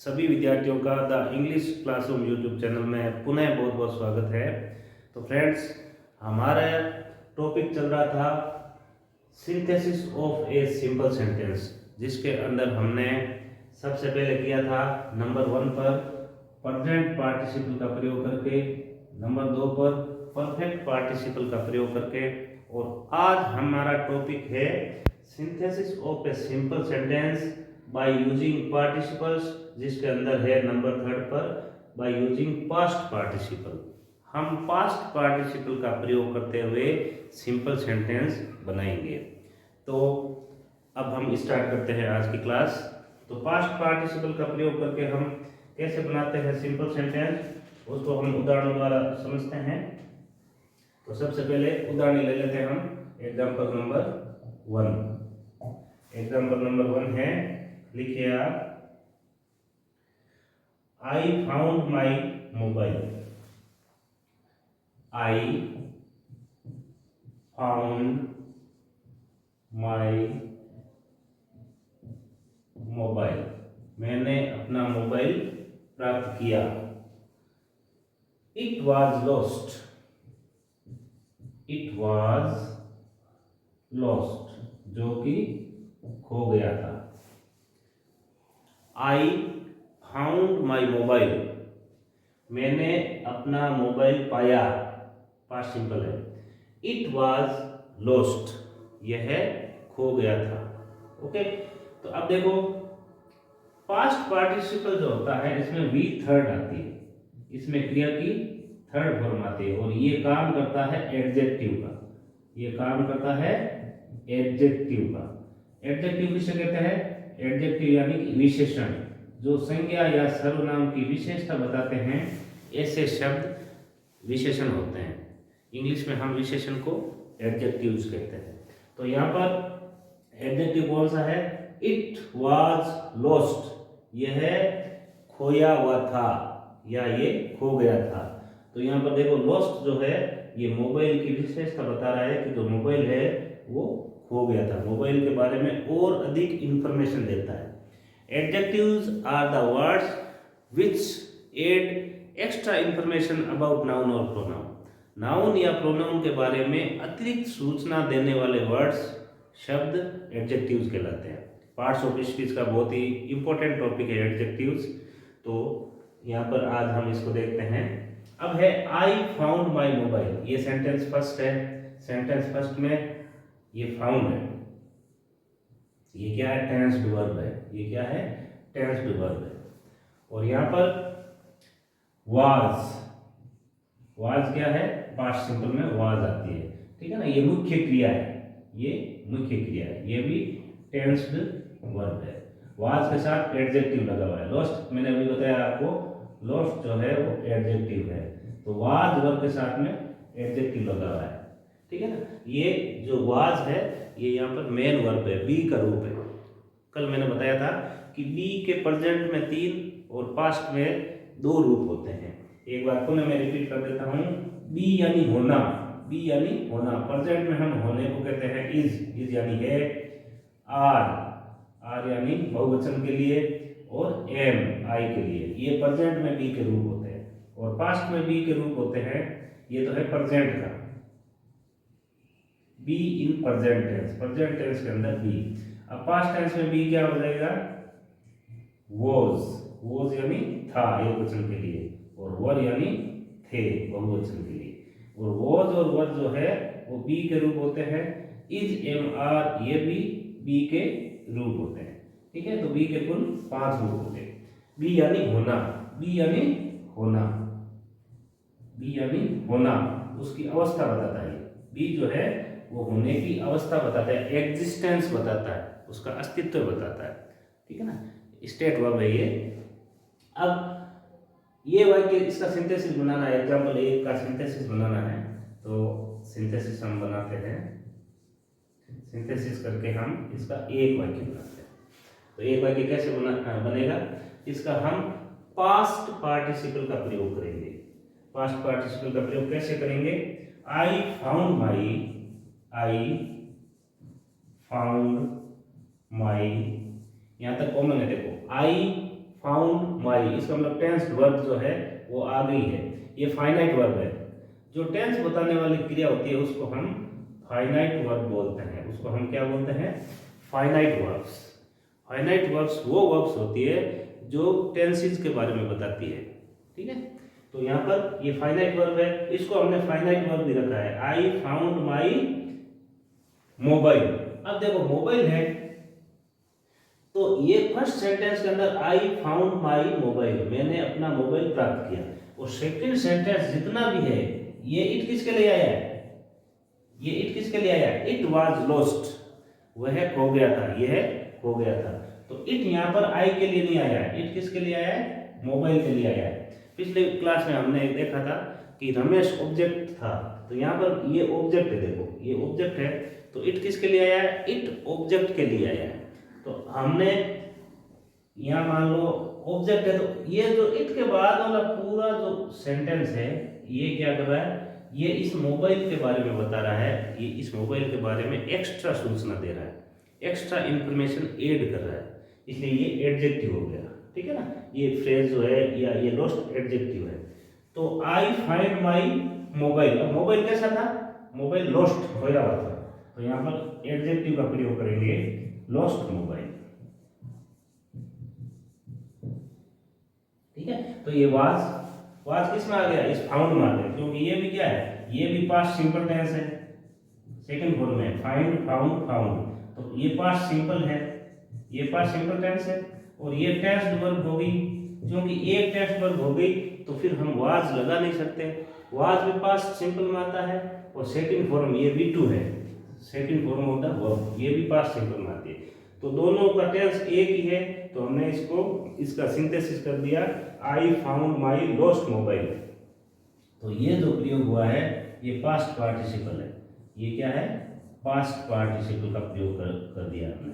सभी विद्यार्थियों का the English classroom YouTube channel में पुनः बहुत बहुत स्वागत है। तो फ्रेंड्स, हमारा टॉपिक चल रहा था synthesis of a simple sentence, जिसके अंदर हमने सबसे पहले किया था नंबर 1 पर प्रेजेंट पार्टिसिपल का प्रयोग करके, नंबर 2 पर परफेक्ट पार्टिसिपल का प्रयोग करके, और आज हमारा टॉपिक है synthesis of a simple sentence by using participles, जिसके अंदर है नंबर 3 पर बाय यूजिंग पास्ट पार्टिसिपल। हम पास्ट पार्टिसिपल का प्रयोग करते हुए सिंपल सेंटेंस बनाएंगे। तो अब हम स्टार्ट करते हैं आज की क्लास। तो पास्ट पार्टिसिपल का प्रयोग करके हम कैसे बनाते हैं सिंपल सेंटेंस, उसको हम उदाहरण द्वारा समझते हैं। तो सबसे पहले उदाहरण ले लेते हैं हम। Example number 1। एग्जाम्पल नंबर 1 है, लिखिए आप, I found my mobile. I found my mobile, मैंने अपना मोबाइल प्राप्त किया। It was lost. It was lost, जो कि खो गया था। आई फाउंड माई मोबाइल, मैंने अपना मोबाइल पाया, पास्ट सिंपल है। इट वॉज लॉस्ट, यह खो गया था। ओके, तो अब देखो, पास्ट पार्टिसिपल जो होता है इसमें वी थर्ड आती है, इसमें क्रिया की थर्ड फॉर्म आती है, और ये काम करता है एडजेक्टिव का। ये काम करता है एडजेक्टिव का। एडजेक्टिव किसे कहते हैं? एडजेक्टिव यानी कि विशेषण, जो संज्ञा या सर्वनाम की विशेषता बताते हैं, ऐसे शब्द विशेषण होते हैं। इंग्लिश में हम विशेषण को एडजेक्टिव्स कहते हैं। तो यहाँ पर एडजेक्टिव कौन सा है? इट वाज लॉस्ट, यह खोया हुआ था या ये खो गया था। तो यहाँ पर देखो, लॉस्ट जो है ये मोबाइल की विशेषता बता रहा है कि जो मोबाइल है वो खो गया था, मोबाइल के बारे में और अधिक इंफॉर्मेशन देता है। Adjectives are the words which add extra information about noun or pronoun. Noun या प्रोनाउन के बारे में अतिरिक्त सूचना देने वाले वर्ड्स, शब्द एडजेक्टिव्स कहलाते हैं। पार्ट्स ऑफ स्पीच का बहुत ही इंपॉर्टेंट टॉपिक है एडजेक्टिव्स। तो यहाँ पर आज हम इसको देखते हैं। अब है आई फाउंड माई मोबाइल, ये सेंटेंस फर्स्ट है। सेंटेंस फर्स्ट में ये फाउंड है, ये क्या है? टेंस्ड वर्ब है। ये क्या है? टेंस्ड वर्ब है। और यहाँ पर वाज, वाज क्या है? पास्ट सिंपल में वाज आती है, ठीक है ना। ये मुख्य क्रिया है, ये मुख्य क्रिया है, ये भी टेंस्ड वर्ब है। वाज के साथ एडजेक्टिव लगा हुआ है। लॉस्ट मैंने अभी बताया आपको, लॉस्ट जो है वो एडजेक्टिव है, तो वाज वर्ब के साथ में एडजेक्टिव लगा हुआ है, ठीक है ना। ये जो वाज है ये यहाँ पर मेन वर्ब है, बी का रूप है। कल मैंने बताया था कि बी के प्रेजेंट में 3 और पास्ट में 2 रूप होते हैं। एक बार पुनः मैं रिपीट कर देता हूँ। बी यानी होना, बी यानी होना, प्रेजेंट में हम होने को कहते हैं इज, इज यानी है। आर, आर यानी बहुवचन के लिए, और एम आई के लिए, ये प्रेजेंट में बी के रूप होते हैं। और पास्ट में बी के रूप होते हैं, ये तो है प्रेजेंट का, be in present tense, present tense के अंदर बी। अब पास्ट टेंस में बी क्या हो जाएगा? वॉज, वॉज यानी था एक वचन के लिए, और वर यानी थे बहुवचन के लिए। और वॉज और वर जो है वो बी के रूप होते हैं। इज, एम, आर ये भी बी के रूप होते हैं, ठीक है। तो बी के कुल 5 रूप होते हैं। बी यानी होना, बी यानी होना, बी यानी होना, उसकी अवस्था बताता है। बी जो है वो होने की अवस्था बताता है, एग्जिस्टेंस बताता है, उसका अस्तित्व बताता है, ठीक है ना। स्टेट वर्ब है ये। अब ये वाक्य, इसका सिंथेसिस बनाना है। एग्जांपल 1 का सिंथेसिस बनाना है, तो सिंथेसिस हम बनाते हैं। सिंथेसिस करके हम इसका एक वाक्य बनाते हैं। तो एक वाक्य कैसे बनेगा? इसका हम पास्ट पार्टिसिपल का प्रयोग करेंगे। पास्ट पार्टिसिपल का प्रयोग कैसे करेंगे? I found my, I found my, यहां तक कॉमन है, देखो, आई फाउंड माई, इसका मतलब टेंस वर्ब जो है वो आ गई है, ये फाइनाइट वर्ब है। जो टेंस बताने वाली क्रिया होती है उसको हम फाइनाइट वर्ब बोलते हैं, उसको हम क्या बोलते हैं, फाइनाइट वर्ब्स। फाइनाइट वर्ब्स वो वर्ब्स होती है जो टेंसेस के बारे में बताती है, ठीक है। तो यहाँ पर ये फाइनाइट वर्ब है, इसको हमने फाइनाइट वर्ब भी रखा है, आई फाउंड माई मोबाइल। अब देखो मोबाइल है तो ये फर्स्ट सेंटेंस के अंदर आई फाउंड माई मोबाइल, मैंने अपना मोबाइल प्राप्त किया, और सेकंड सेंटेंस जितना भी है ये इट किसके लिए आया है, ये इट किसके लिए आया है, इट वाज लॉस्ट, वह खो गया था, यह खो गया था। तो इट यहाँ पर आई के लिए नहीं आया है, इट किसके लिए आया है, मोबाइल के लिए आया है। पिछले क्लास में हमने देखा था कि रमेश ऑब्जेक्ट था, तो यहाँ पर ये ऑब्जेक्ट है, देखो ये ऑब्जेक्ट है, तो इट किसके लिए आया है, इट ऑब्जेक्ट के लिए आया है। तो हमने यहाँ मान लो ऑब्जेक्ट है, तो ये जो इट के बाद वाला पूरा जो सेंटेंस है ये क्या कर रहा है, ये इस मोबाइल के बारे में बता रहा है, ये इस मोबाइल के बारे में एक्स्ट्रा सूचना दे रहा है, एक्स्ट्रा इंफॉर्मेशन ऐड कर रहा है, इसलिए ये एडजेक्टिव हो गया, ठीक है ना। ये फ्रेज जो है या ये लॉस्ट एडजेक्टिव है। तो आई फाइंड माई मोबाइल, अब मोबाइल कैसा था, मोबाइल लॉस्ट खोया हुआ था, तो यहाँ पर एडजेक्टिव का प्रयोग करेंगे, लॉस्ट मोबाइल, ठीक है। तो ये वाज किस में आ गया, इस फाउंड में आ गया, क्योंकि ये भी क्या है, ये भी पास्ट सिंपल टेंस है, सेकंड फॉर्म में फाइंड फाउंड फाउंड, तो ये पास्ट सिंपल है, ये पास्ट सिंपल टेंस है, और ये टेंस्ड वर्ब हो गई, क्योंकि एक टेंस्ड वर्ब हो गई तो फिर हम वाज लगा नहीं सकते, वाज भी पास्ट सिंपल में आता है, और सेकंड फॉर्म ये V2 है, second form of the verb, ये भी पास्ट सिंपल में आती है, तो दोनों का टेंस एक ही है, तो हमने इसका सिंथेसिस कर दिया, I found my lost mobile. तो ये जो प्रयोग हुआ है ये पास्ट पार्टिसिपल है, ये क्या है, पास्ट पार्टिसिपल का प्रयोग कर दिया हमने,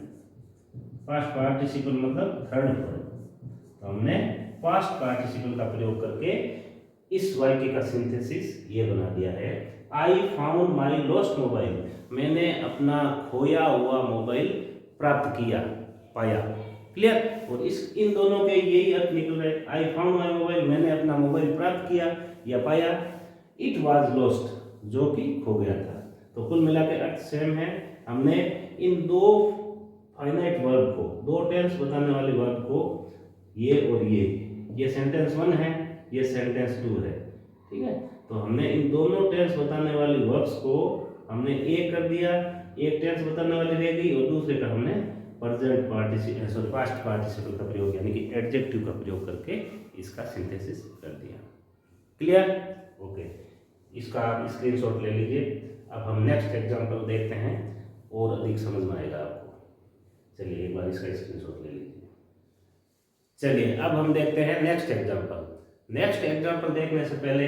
पास्ट पार्टिसिपल मतलब थर्ड फॉर्म, तो हमने पास्ट पार्टिसिपल का प्रयोग करके इस वाक्य का सिंथेसिस ये बना दिया है, I found my lost mobile, मैंने अपना खोया हुआ मोबाइल प्राप्त किया, पाया, क्लियर। और इन दोनों के यही अर्थ निकल रहे, आई फाउंड माई मोबाइल, मैंने अपना मोबाइल प्राप्त किया या पाया, इट वाज लॉस्ट, जो कि खो गया था। तो कुल मिला के अर्थ सेम है। हमने इन दो फाइनाइट वर्ब को, दो टेंस बताने वाले वर्ब को, ये और ये सेंटेंस 1 है, ये सेंटेंस 2 है, ठीक है। तो हमने इन दोनों टेंस बताने वाली वर्ब्स को हमने एक कर दिया, एक टेंस बताने वाली रह गई और दूसरे का हमने प्रेजेंट पार्टिसिपल पास्ट पार्टिसिपल का प्रयोग यानी कि एडजेक्टिव का प्रयोग करके इसका सिंथेसिस कर दिया, क्लियर, ओके। इसका आप स्क्रीनशॉट ले लीजिए। अब हम नेक्स्ट एग्जांपल देखते हैं और अधिक समझ में आएगा आपको। चलिए एक बार इसका स्क्रीनशॉट ले लीजिए। चलिए अब हम देखते हैं नेक्स्ट एग्जांपल। नेक्स्ट एग्जांपल देखने से पहले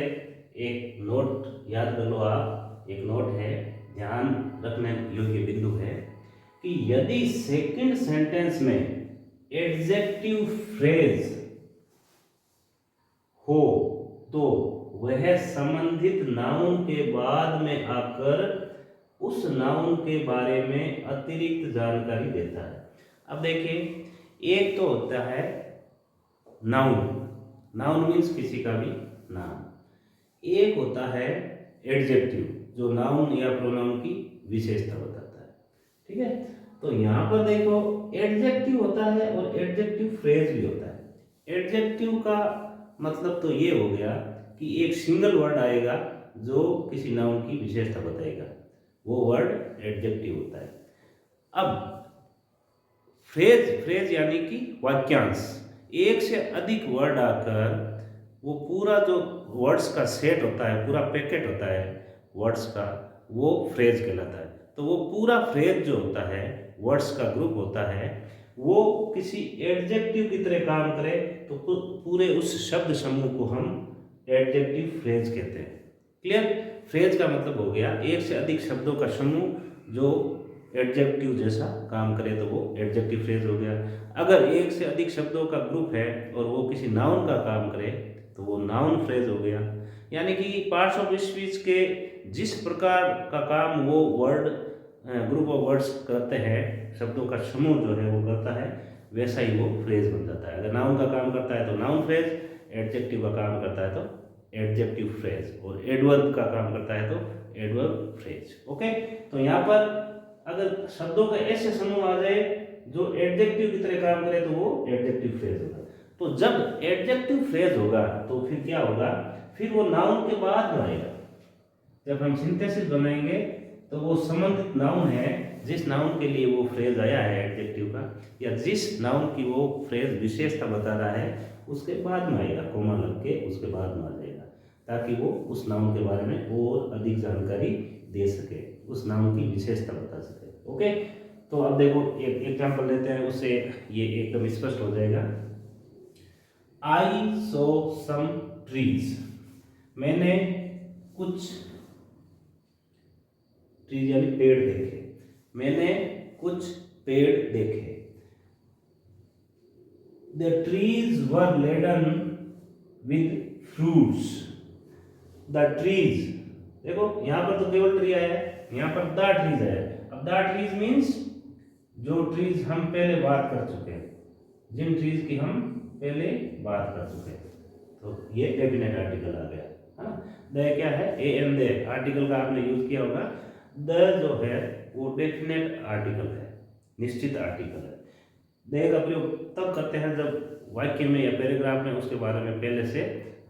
एक नोट याद कर लो आप, एक नोट है, ध्यान रखने योग्य बिंदु है कि यदि सेकंड सेंटेंस में एडजेक्टिव फ्रेज हो तो वह संबंधित नाउन के बाद में आकर उस नाउन के बारे में अतिरिक्त जानकारी देता है। अब देखिए, एक तो होता है नाउन, नाउन मीन्स किसी का भी नाम, एक होता है एडजेक्टिव जो नाउन या प्रोनाउन की विशेषता बताता है, ठीक है। तो यहाँ पर देखो एडजेक्टिव होता है और एडजेक्टिव फ्रेज भी होता है। एडजेक्टिव का मतलब तो ये हो गया कि एक सिंगल वर्ड आएगा जो किसी नाउन की विशेषता बताएगा, वो वर्ड एडजेक्टिव होता है। अब फ्रेज यानी कि वाक्यांश, एक से अधिक वर्ड आकर वो पूरा जो वर्ड्स का सेट होता है, पूरा पैकेट होता है वर्ड्स का, वो फ्रेज कहलाता है। तो वो पूरा फ्रेज जो होता है, वर्ड्स का ग्रुप होता है, वो किसी एडजेक्टिव की तरह काम करे तो पूरे उस शब्द समूह को हम एडजेक्टिव फ्रेज कहते हैं, क्लियर। फ्रेज का मतलब हो गया एक से अधिक शब्दों का समूह जो एडजेक्टिव जैसा काम करे तो वो एडजेक्टिव फ्रेज हो गया। अगर एक से अधिक शब्दों का ग्रुप है और वो किसी नाउन का काम करे तो वो नाउन फ्रेज हो गया। यानी कि पार्ट्स ऑफ स्पीच के जिस प्रकार का काम वो वर्ड ग्रुप ऑफ वर्ड्स करते हैं, शब्दों का समूह जो है वो करता है, वैसा ही वो फ्रेज बन जाता है। अगर नाउन का काम करता है तो नाउन फ्रेज, एडजेक्टिव का काम करता है तो एडजेक्टिव फ्रेज, और एडवर्ब का काम करता है तो एडवर्ब फ्रेज। ओके, तो यहाँ पर अगर शब्दों का ऐसे समूह आ जाए जो एडजेक्टिव की तरह काम करे तो वो एडजेक्टिव फ्रेज होगा। तो जब एडजेक्टिव फ्रेज होगा तो फिर क्या होगा, फिर वो नाउन के बाद में आएगा। जब हम सिंथेसिस बनाएंगे तो वो संबंधित नाउन है, जिस नाउन के लिए वो फ्रेज आया है एडजेक्टिव का, या जिस नाउन की वो फ्रेज विशेषता बता रहा है, उसके बाद में आएगा, कोमा लग के उसके बाद में आ जाएगा, ताकि वो उस नाउन के बारे में और अधिक जानकारी दे सके, उस नाउन की विशेषता बता सके। ओके, तो अब देखो एक एग्जाम्पल लेते हैं, उससे ये एकदम स्पष्ट हो जाएगा। आई सो सम ट्रीज, मैंने कुछ ट्रीज यानी पेड़ देखे, मैंने कुछ पेड़ देखे। The trees were laden with fruits. The trees, देखो यहां पर तो केवल ट्री आया है, यहां पर द ट्रीज आया है। अब द ट्रीज मीन्स जो ट्रीज हम पहले बात कर चुके हैं, जिन ट्रीज की हम पहले बात कर चुके हैं, तो ये डेफिनेट आर्टिकल आ गया, है ना। द क्या है, ए एन दे, आर्टिकल का आपने यूज किया होगा। द जो है वो डेफिनेट आर्टिकल है, निश्चित आर्टिकल है। दे का प्रयोग तब करते हैं जब वाक्य में या पैराग्राफ में उसके बारे में पहले से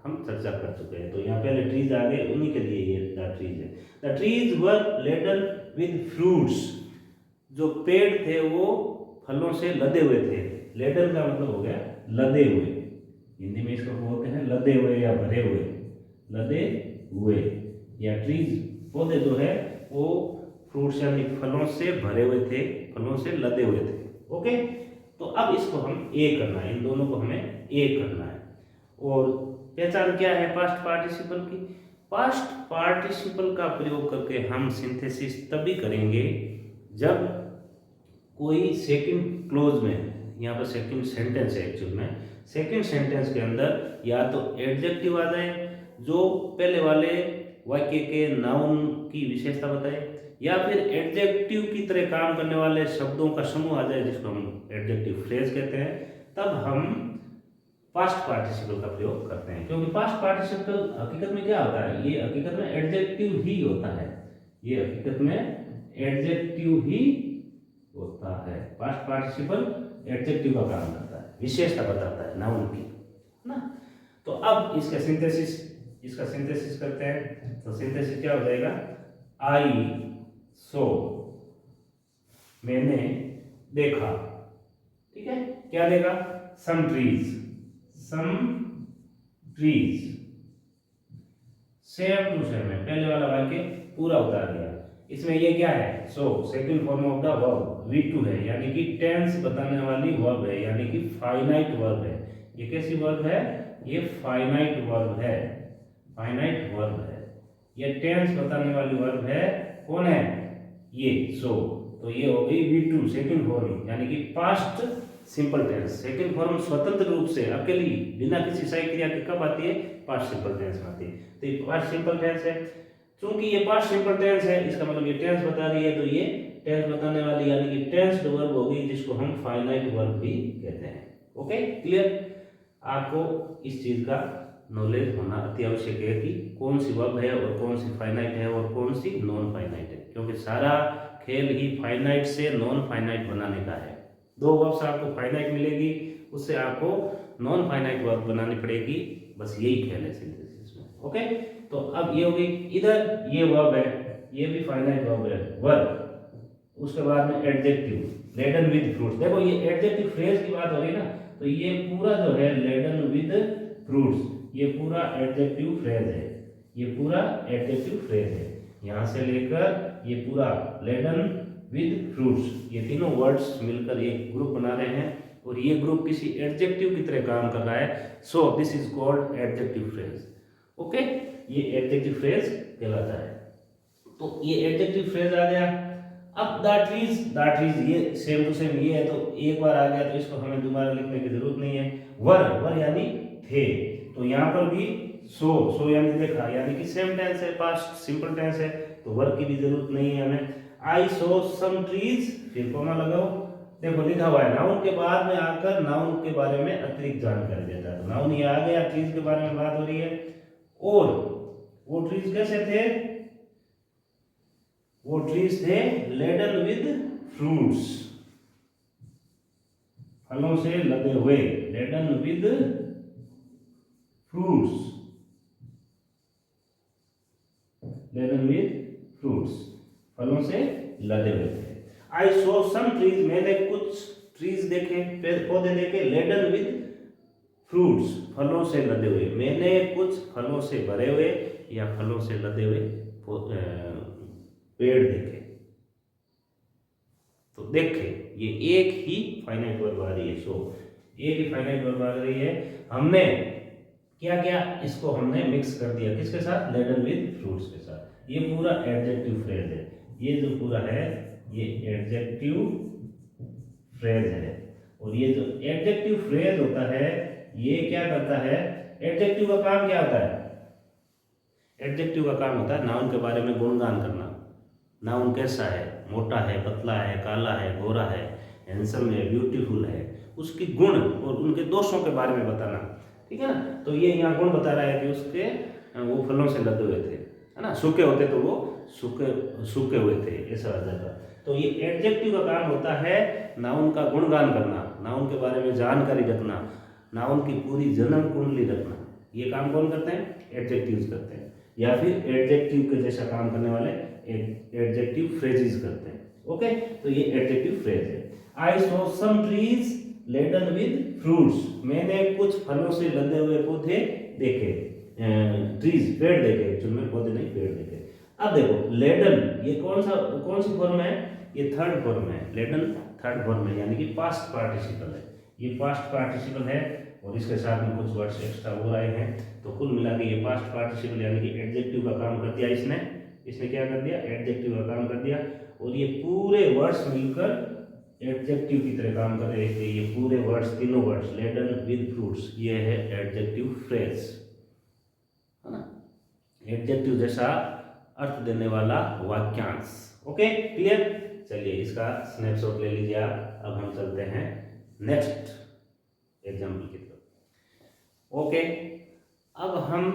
हम चर्चा कर चुके हैं। तो यहाँ पहले ट्रीज आ गए, उन्हीं के लिए ये द ट्रीज है। The trees were laden with fruits, जो पेड़ थे वो फलों से लदे हुए थे। लेडन का मतलब हो गया लदे हुए, हिंदी में इसको बोलते हैं लदे हुए या भरे हुए, लदे हुए। या ट्रीज पौधे जो है वो फ्रूट्स यानी फलों से भरे हुए थे, फलों से लदे हुए थे। ओके, तो अब इसको हम ए करना है, इन दोनों को हमें ए करना है। और पहचान क्या है पास्ट पार्टिसिपल की? पास्ट पार्टिसिपल का प्रयोग करके हम सिंथेसिस तभी करेंगे जब कोई सेकंड क्लोज में, यहाँ पर सेकंड सेंटेंस है एक्चुअल में, सेकंड सेंटेंस के अंदर या तो एडजेक्टिव आ जाए जो पहले वाले वाक्य के नाउन की विशेषता बताए, या फिर एडजेक्टिव की तरह काम करने वाले शब्दों का समूह आ जाए जिसको हम एडजेक्टिव फ्रेज कहते हैं, तब हम पास्ट पार्टिसिपल का प्रयोग करते हैं। क्योंकि पास्ट पार्टिसिपल हकीकत में क्या होता है, ये हकीकत में एडजेक्टिव ही होता है, ये हकीकत में एडजेक्टिव ही होता है। पास्ट पार्टिसिपल एडजेक्टिव का काम करता है, विशेषता बताता है नाउन की, ना। तो अब इसका सिंथेसिस करते हैं। तो सिंथेसिस क्या हो जाएगा, आई सो, मैंने देखा, ठीक है। क्या देखा, some trees, same to same है, पहले वाला वाक्य पूरा उतार दिया। इसमें ये क्या है, so second form of the verb V2 है, यानी कि टेंस बताने वाली वर्ब है, यानी कि फाइनाइट वर्ब है। ये कैसी वर्ब है, ये फाइनाइट वर्ब है, फाइनाइट वर्ब है। ये टेंस बताने वाली वर्ब है, कौन है, ये सो। तो ये हो गई V2 सेकंड फॉर्म, यानी कि past simple tense. Second form स्वतंत्र रूप से अकेली बिना किसी सहायक क्रिया के कब आती है, पास्ट सिंपल टेंस में आती है। तो ये पास्ट सिंपल टेंस है, चूंकि ये पास्ट सिंपल टेंस है, इसका मतलब ये टेंस बता रही है, तो ये टेंस बताने वाली यानी कि टेंस्ड वर्ब होगी, जिसको हम फाइनाइट वर्ब भी कहते हैं। Okay, clear. आपको इस चीज का नॉलेज होना अति आवश्यक है कि कौन सी वर्ब है और कौन सी फाइनाइट है और कौन सी नॉन फाइनाइट है, क्योंकि सारा खेल ही फाइनाइट से नॉन फाइनाइट बनाने का है। दो वर्ब्स आपको फाइनाइट मिलेगी, उससे आपको नॉन फाइनाइट वर्ब बनानी पड़ेगी, बस यही खेल है सिंथेसिस में। ओके, तो अब ये हो गई, इधर ये वर्ब है, ये भी फाइनाइट वर्ब है, वर्ब, उसके बाद में एडजेक्टिव लेडन विद फ्रूट्स। देखो ये एडजेक्टिव फ्रेज की बात हो रही ना, तो ये पूरा जो है लेडन विद फ्रूट्स, ये पूरा एडजेक्टिव फ्रेज है, ये पूरा एडजेक्टिव फ्रेज है। यहाँ से लेकर ये पूरा लेडन विद फ्रूट्स, ये तीनों वर्ड्स मिलकर एक ग्रुप बना रहे हैं, और ये ग्रुप किसी एडजेक्टिव की तरह काम कर रहा है। So this is called adjective phrase. Okay, ये एडजेक्टिव फ्रेज कहलाता है। तो ये एडजेक्टिव फ्रेज आ गया। अब द ट्रीज ये सेम टू सेम ये है, तो एक बार आ गया तो इसको हमें दोबारा लिखने की जरूरत नहीं है। वर यानी थे, तो यहाँ पर भी सो यानी देखा, यानी कि सेम टेंस है, पास्ट सिंपल टेंस है, तो वर की भी जरूरत नहीं है हमें। आई सो सम ट्रीज, फिर कोमा लगाओ, देखो लिखा हुआ है नाउन के बाद में आकर नाउन के बारे में अतिरिक्त जानकारी देता है। तो नाउन ये आ गया, ट्रीज के बारे में बात हो रही है। और वो ट्रीज कैसे थे? वो ट्रीज थे लेडन विद फ्रूट्स, फलों से लदे हुए, laden with fruits, laden with fruits, फलों से लदे हुए थे। आई सो सम ट्रीज, मैंने कुछ ट्रीज देखे, पेड़ पौधे देखे, लेडन विद फ्रूट्स, फलों से लदे हुए। मैंने कुछ फलों से भरे हुए या फलों से लदे हुए पेड़ देखे। तो देखे, ये एक ही फाइनाइट वर्ब आ रही है। सो एक ही फाइनाइट वर्ब आ रही है। हमने क्या किया, इसको हमने मिक्स कर दिया किसके साथ? लेडन विद फ्रूट्स के साथ। ये पूरा एडजेक्टिव फ्रेज है, ये जो पूरा है ये एडजेक्टिव फ्रेज है। और ये जो एडजेक्टिव फ्रेज होता है ये क्या करता है? एडजेक्टिव का काम क्या होता है? एडजेक्टिव का काम होता है नाउन के बारे में गुणगान करना। नाउन कैसा है, मोटा है, पतला है, काला है, गोरा है, हैंडसम है, ब्यूटीफुल है, उसकी गुण और उनके दोषों के बारे में बताना। ठीक है ना? तो ये यहाँ गुण बता रहा है कि उसके वो फलों से लदे हुए थे, है ना? सूखे होते तो वो सूखे हुए थे, ऐसा आ जाता। तो ये एडजेक्टिव का काम होता है नाउन का गुणगान करना, नाउन के बारे में जानकारी रखना, नाउन की पूरी जन्म कुंडली रखना। ये काम कौन करते हैं? एडजेक्टिव्स करते हैं, या फिर एडजेक्टिव के जैसा काम करने वाले एडजेक्टिव फ्रेजेस करते हैं। ओके, तो ये एडजेक्टिव फ्रेज है। I saw some trees laden with fruits, मैंने कुछ फलों से लदे हुए पौधे देखे, ट्रीज पेड़ देखे, एक्चुअल में पौधे नहीं पेड़ देखे। अब देखो लेडन ये कौन सी फॉर्म है? ये थर्ड फॉर्म है। लेडन थर्ड फॉर्म है, यानी कि पास्ट पार्टिसिपल है। ये पास्ट पार्टिसिपल है और इसके साथ में कुछ वर्ड्स एक्स्ट्रा हो रहे हैं। तो कुल मिला के ये पास्ट पार्टिसिपल यानी कि एडजेक्टिव का काम कर दिया इसने क्या कर दिया? एडजेक्टिव का काम कर दिया। और ये पूरे वर्ड्स मिलकर एडजेक्टिव की तरह काम कर रहे थे। ये पूरे वर्ड्स, तीनों वर्ड्स, लेडन विद फ्रूट्स, ये है एडजेक्टिव फ्रेज, है ना? एडजेक्टिव जैसा अर्थ देने वाला वाक्यांश। Okay, clear? चलिए इसका स्नैपशॉट ले लीजिए आप। अब हम चलते हैं नेक्स्ट एग्जाम्पल की तरफ। ओके, अब हम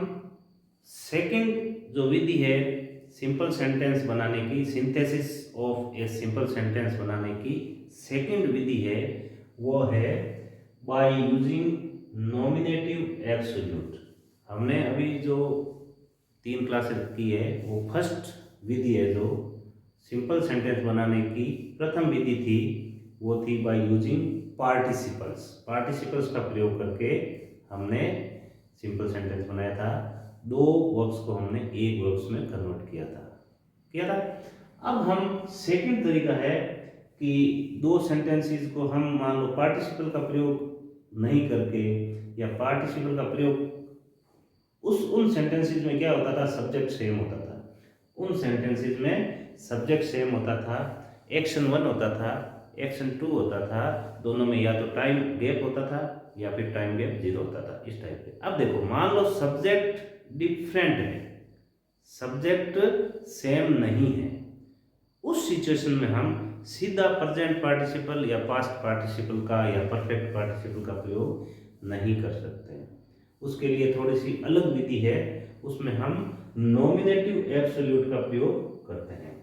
सेकंड जो विधि है सिंपल सेंटेंस बनाने की, synthesis of a simple sentence बनाने की सेकंड विधि है, वो है बाय यूजिंग नॉमिनेटिव एब्सोल्यूट। हमने अभी जो 3 क्लासेस की है वो फर्स्ट विधि है। जो सिंपल सेंटेंस बनाने की प्रथम विधि थी वो थी बाय यूजिंग पार्टिसिपल्स। पार्टिसिपल्स का प्रयोग करके हमने सिंपल सेंटेंस बनाया था। 2 वर्ब्स को हमने एक वर्ब्स में कन्वर्ट किया था। अब हम सेकंड तरीका है कि 2 सेंटेंसेस को हम मान लो पार्टिसिपल का प्रयोग नहीं करके, या पार्टिसिपल का प्रयोग उन सेंटेंसेस में क्या होता था? सब्जेक्ट सेम होता था। उन सेंटेंसेस में सब्जेक्ट सेम होता था, एक्शन 1 होता था, एक्शन 2 होता था, दोनों में या तो टाइम गैप होता था या फिर टाइम गैप 0 होता था, इस टाइप के। अब देखो मान लो सब्जेक्ट डिफरेंट है, सब्जेक्ट सेम नहीं है, उस सिचुएशन में हम सीधा प्रेजेंट पार्टिसिपल या पास्ट पार्टिसिपल का या परफेक्ट पार्टिसिपल का प्रयोग नहीं कर सकते हैं। उसके लिए थोड़ी सी अलग विधि है, उसमें हम नॉमिनेटिव एब्सोल्यूट का प्रयोग करते हैं।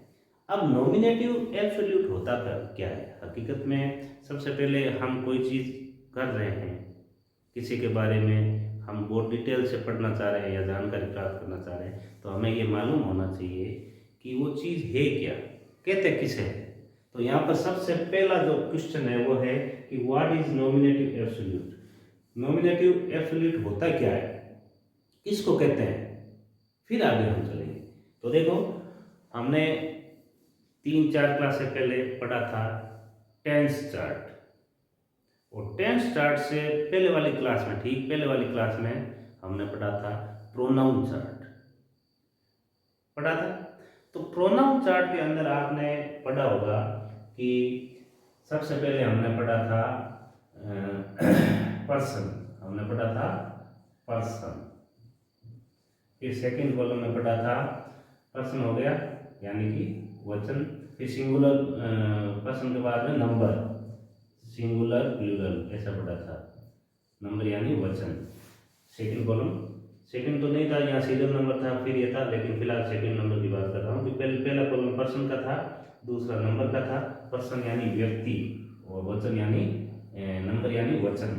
अब नॉमिनेटिव एब्सोल्यूट होता क्या है? हकीकत में सबसे पहले हम कोई चीज़ कर रहे हैं, किसी के बारे में हम बहुत डिटेल से पढ़ना चाह रहे हैं या जानकारी प्राप्त करना चाह रहे हैं, तो हमें ये मालूम होना चाहिए कि वो चीज़ है क्या, कहते किसे है। तो यहाँ पर सबसे पहला जो क्वेश्चन है वो है कि what is nominative absolute. Nominative absolute होता क्या है, किसको कहते हैं, फिर आगे हम चलेंगे। तो देखो हमने 3-4 क्लासेस पहले पढ़ा था टेंस चार्ट, और टेंस चार्ट से पहले वाली क्लास में, ठीक पहले वाली क्लास में हमने पढ़ा था प्रोनाउन चार्ट पढ़ा था। तो प्रोनाउन चार्ट के अंदर आपने पढ़ा होगा कि सबसे पहले हमने पढ़ा था पर्सन, हमने पढ़ा था पर्सन, फिर सेकंड कॉलम में पढ़ा था पर्सन हो गया यानी कि वचन, फिर सिंगुलर पर्सन के बाद में नंबर, सिंगुलर प्लूरल ऐसा पढ़ा था। नंबर यानी वचन। सेकंड कॉलम, सेकंड तो नहीं था, यहाँ सीरियल नंबर था फिर ये था, लेकिन फिलहाल सेकंड नंबर की बात कर रहा हूँ कि पहला कॉलम पर्सन का था, दूसरा नंबर का था। पर्सन यानी व्यक्ति और वचन यानी नंबर यानी वचन,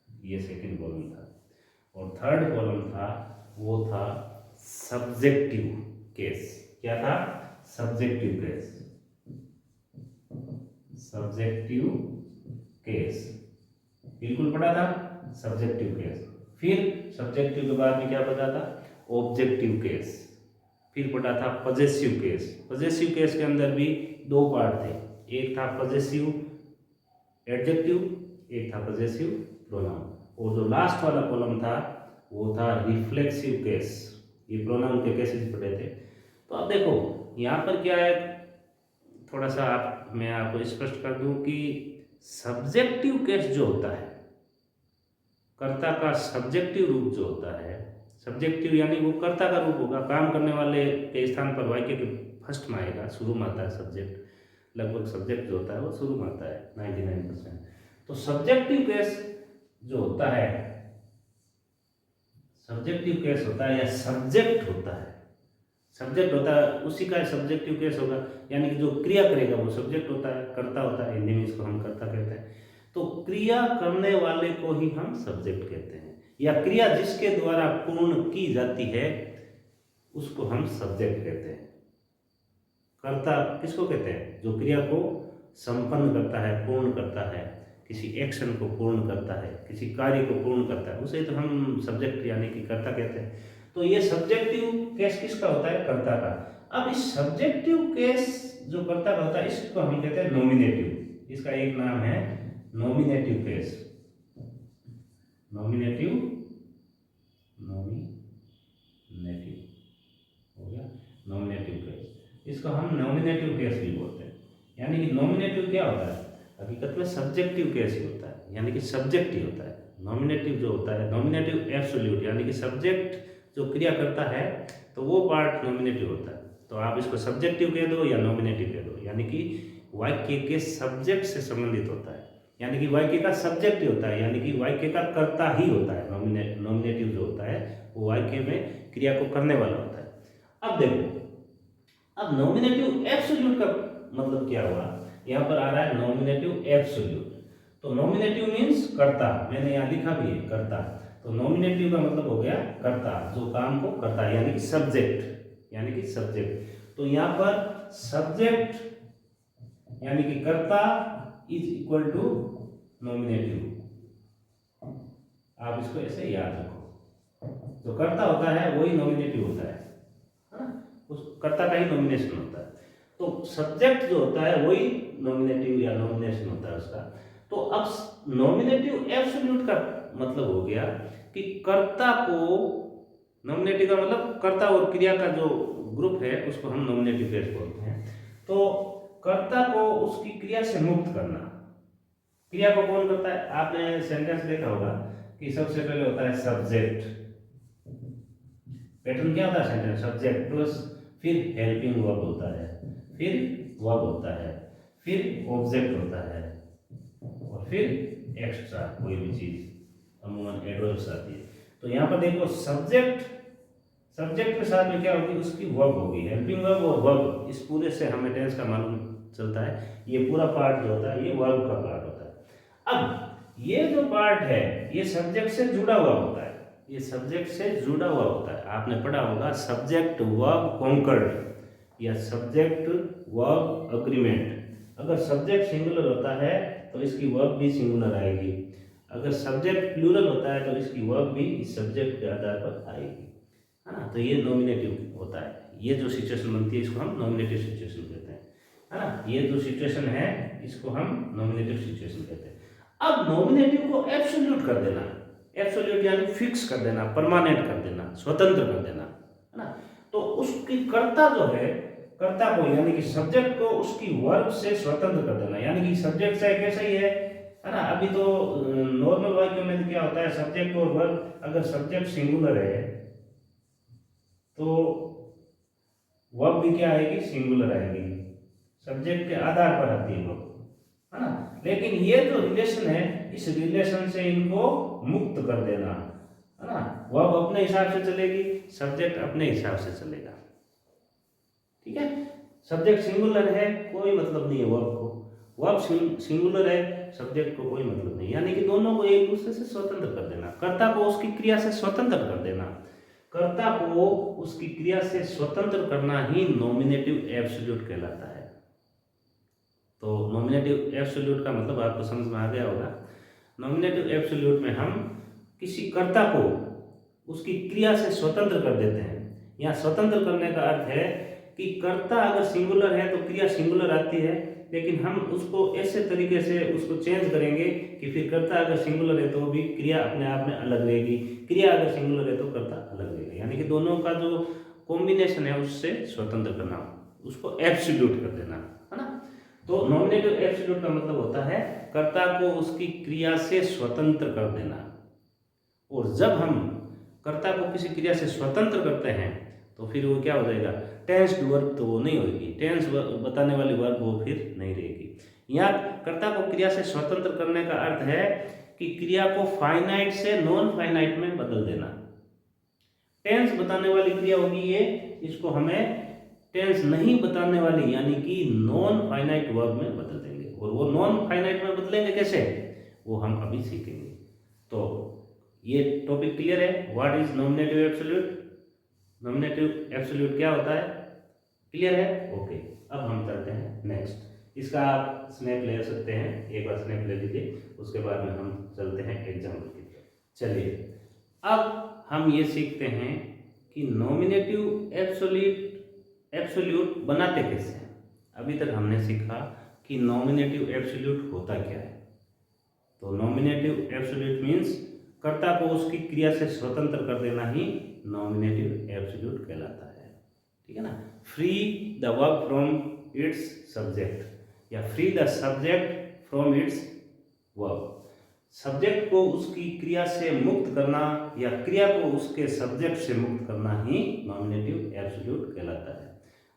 ये सेकंड कॉलम था। और थर्ड कॉलम था वो था सब्जेक्टिव केस। क्या था? Subjective case. सब्जेक्टिव केस बिल्कुल पढ़ा था, सब्जेक्टिव केस। फिर सब्जेक्टिव के बाद में क्या पढ़ा था? Objective case. फिर पढ़ा था पजेसिव केस। पजेसिव केस के अंदर भी दो पार्ट थे, एक था पजेसिव एडजेक्टिव, एक था पजेसिव प्रोनाउन। और जो लास्ट वाला कॉलम था वो था रिफ्लेक्सिव केस। ये प्रोनाउन के केसेस पढ़े थे। तो अब देखो यहाँ पर क्या है, थोड़ा सा मैं आपको स्पष्ट कर दूं कि सब्जेक्टिव केस जो होता है, कर्ता का सब्जेक्टिव रूप जो होता है, सब्जेक्टिव यानी वो कर्ता का रूप होगा, काम करने वाले के स्थान पर वाक्य के फर्स्ट में आएगा, शुरू में आता है सब्जेक्ट। लगभग सब्जेक्ट जो होता है वो शुरू में आता है 99%। तो सब्जेक्टिव केस जो होता है, सब्जेक्टिव केस होता है या सब्जेक्ट होता है, सब्जेक्ट होता है उसी का सब्जेक्टिव केस होगा। यानी कि जो क्रिया करेगा वो सब्जेक्ट होता है, कर्ता होता है, हिंदी में इसको हम कर्ता कहते हैं। तो क्रिया करने वाले को ही हम सब्जेक्ट कहते हैं, या क्रिया जिसके द्वारा पूर्ण की जाती है उसको हम सब्जेक्ट कहते हैं। कर्ता किसको कहते हैं? जो क्रिया को संपन्न करता है, पूर्ण करता है, किसी एक्शन को पूर्ण करता है, किसी कार्य को पूर्ण करता है, उसे तो हम सब्जेक्ट यानी कि कर्ता कहते हैं। तो ये सब्जेक्टिव केस किसका होता है? कर्ता का। अब इस सब्जेक्टिव केस जो कर्ता का होता है इसको हम कहते हैं नॉमिनेटिव। इसका एक नाम है नॉमिनेटिव केस। नॉमिनेटिव, नॉमिनेटिव हो गया, नॉमिनेटिव केस। इसको हम नॉमिनेटिव केस भी बोलते हैं। यानी कि नॉमिनेटिव क्या होता है? हकीकत में सब्जेक्टिव केस ही होता है, यानी कि सब्जेक्ट ही होता है। नॉमिनेटिव जो होता है, नॉमिनेटिव एब्सोल्यूट, यानी कि सब्जेक्ट जो क्रिया करता है तो वो पार्ट नॉमिनेटिव होता है। तो आप इसको सब्जेक्टिव कह दो या नॉमिनेटिव कह दो, यानी कि वाक्य के सब्जेक्ट से संबंधित होता है, यानी कि वाक्य का सब्जेक्ट ही होता है, यानी कि वाक्य का कर्ता ही होता है। नॉमिनेटिव जो होता है वो वाक्य में क्रिया को करने वाला होता है। अब देखो, अब नॉमिनेटिव एब्सोल्यूट का मतलब क्या हुआ? यहाँ पर आ रहा है नॉमिनेटिव एब्सोल्यूट। तो नॉमिनेटिव मीन्स कर्ता, मैंने यहाँ लिखा भी है कर्ता। तो नॉमिनेटिव का मतलब हो गया कर्ता, जो काम को करता है, यानी कि सब्जेक्ट, यानी कि सब्जेक्ट। तो यहाँ पर सब्जेक्ट यानी कि कर्ता इज इक्वल टू नॉमिनेटिव। आप इसको ऐसे याद रखो, जो कर्ता होता है वही नॉमिनेटिव होता है, उस कर्ता का ही नॉमिनेशन होता है। तो सब्जेक्ट जो होता है वही नॉमिनेटिव या नॉमिनेशन होता है उसका। तो अब नॉमिनेटिव एब्सोल्यूट का मतलब हो गया कि कर्ता को, नॉमिनेटिव का मतलब कर्ता और क्रिया का जो ग्रुप है उसको हम नॉमिनेटिव केस बोलते हैं। तो कर्ता को उसकी क्रिया से मुक्त करना। क्रिया को कौन करता है? आपने सेंटेंस देखा होगा कि सबसे पहले होता है सब्जेक्ट। पैटर्न क्या होता है? सेंटेंस सब्जेक्ट प्लस फिर हेल्पिंग वर्ब होता है, फिर वर्ब होता है, फिर ऑब्जेक्ट होता है, और फिर एक्स्ट्रा कोई भी चीज, अमूमन एडवर्ब्स आती है। तो यहाँ पर देखो सब्जेक्ट, सब्जेक्ट के साथ में क्या होगी? उसकी वर्ब होगी, हेल्पिंग वर्ब और वर्ब। इस पूरे से हमें टेंस का मालूम चलता है। ये पूरा पार्ट जो होता है ये वर्ब का पार्ट होता है। अब ये जो पार्ट है ये सब्जेक्ट से जुड़ा हुआ होता है, ये सब्जेक्ट से जुड़ा हुआ होता है। आपने पढ़ा होगा सब्जेक्ट वर्ब कॉन्कर्ड या सब्जेक्ट वर्ब अग्रीमेंट। अगर सब्जेक्ट सिंगुलर होता है तो इसकी वर्ब भी सिंगुलर आएगी, अगर सब्जेक्ट प्लूरल होता है तो इसकी वर्ब भी इस सब्जेक्ट के आधार पर आएगी, है ना। तो ये नॉमिनेटिव होता है। ये जो सिचुएशन बनती है इसको हम नॉमिनेटिव सिचुएशन कहते हैं, है ना। ये जो सिचुएशन है इसको हम नॉमिनेटिव सिचुएशन कहते हैं। अब नॉमिनेटिव को एब्सोल्यूट कर देना, एब्सोल्यूट यानी फिक्स कर देना, परमानेंट कर देना, स्वतंत्र कर देना, है ना। तो उसकी कर्ता जो है, कर्ता को यानी कि सब्जेक्ट को उसकी वर्ब से स्वतंत्र कर देना, यानी कि सब्जेक्ट से कैसा ही है ना। अभी तो नॉर्मल वाक्यों में क्या होता है, सब्जेक्ट और वर्ब, अगर सब्जेक्ट सिंगुलर है तो वर्ब भी क्या आएगी? सिंगुलर आएगी। सब्जेक्ट के आधार पर आती है वर्ब, है ना। लेकिन ये जो रिलेशन है, इस रिलेशन से इनको मुक्त कर देना, है ना। वर्ब अपने हिसाब से चलेगी, सब्जेक्ट अपने हिसाब से चलेगा, ठीक है। सब्जेक्ट सिंगुलर है, कोई मतलब नहीं है वर्ब को, वर्ब सिंगुलर है, सब्जेक्ट को कोई मतलब नहीं, यानी कि दोनों को एक दूसरे से स्वतंत्र कर देना, कर्ता को उसकी क्रिया से स्वतंत्र कर देना। कर्ता को उसकी क्रिया से स्वतंत्र करना ही नॉमिनेटिव एब्सोल्यूट कहलाता है। तो नॉमिनेटिव एब्सोल्यूट का मतलब आपको समझ में आ गया होगा। नॉमिनेटिव एब्सोल्यूट में हम किसी कर्ता को उसकी क्रिया से स्वतंत्र कर देते हैं। यहाँ स्वतंत्र करने का अर्थ है कि कर्ता अगर सिंगुलर है तो क्रिया सिंगुलर आती है, लेकिन हम उसको ऐसे तरीके से उसको चेंज करेंगे कि फिर कर्ता अगर सिंगुलर है तो भी क्रिया अपने आप में अलग रहेगी, क्रिया अगर सिंगुलर है तो कर्ता अलग रहेगा, यानी कि दोनों का जो कॉम्बिनेशन है उससे स्वतंत्र करना, उसको एब्सोल्यूट कर देना, है ना। तो नॉमिनेटिव एब्सोल्यूट का मतलब होता है कर्ता को उसकी क्रिया से स्वतंत्र कर देना। और जब हम कर्ता को किसी क्रिया से स्वतंत्र करते हैं तो फिर वो क्या हो जाएगा, टेंस्ड वर्ब तो वो नहीं होगी, टेंस बताने वाली वर्ब वो फिर नहीं रहेगी। यहाँ कर्ता को क्रिया से स्वतंत्र करने का अर्थ है कि क्रिया को फाइनाइट से नॉन फाइनाइट में बदल देना। टेंस बताने वाली क्रिया होगी ये, इसको हमें टेंस नहीं बताने वाली यानी कि नॉन फाइनाइट वर्ब में बदल देंगे। और वो नॉन फाइनाइट में बदलेंगे कैसे, वो हम अभी सीखेंगे। तो ये टॉपिक क्लियर है, what is nominative absolute, nominative absolute क्या होता है, क्लियर है। ओके, अब हम चलते हैं नेक्स्ट। इसका आप स्नैप ले सकते हैं, एक बार स्नैप ले लीजिए, उसके बाद में हम चलते हैं एग्जाम्पल की तरफ। चलिए अब हम ये सीखते हैं कि नॉमिनेटिव एब्सोल्यूट बनाते कैसे हैं। अभी तक हमने सीखा कि नॉमिनेटिव एब्सोल्यूट होता क्या है। तो नॉमिनेटिव एब्सोल्यूट मीन्स कर्ता को उसकी क्रिया से स्वतंत्र कर देना ही नॉमिनेटिव एब्सोल्यूट कहलाता है, ठीक है ना। Free the verb from its subject या free the subject from its verb. Subject को उसकी क्रिया से मुक्त करना या क्रिया को उसके सब्जेक्ट से मुक्त करना ही नॉमिनेटिव एब्सोल्यूट कहलाता है।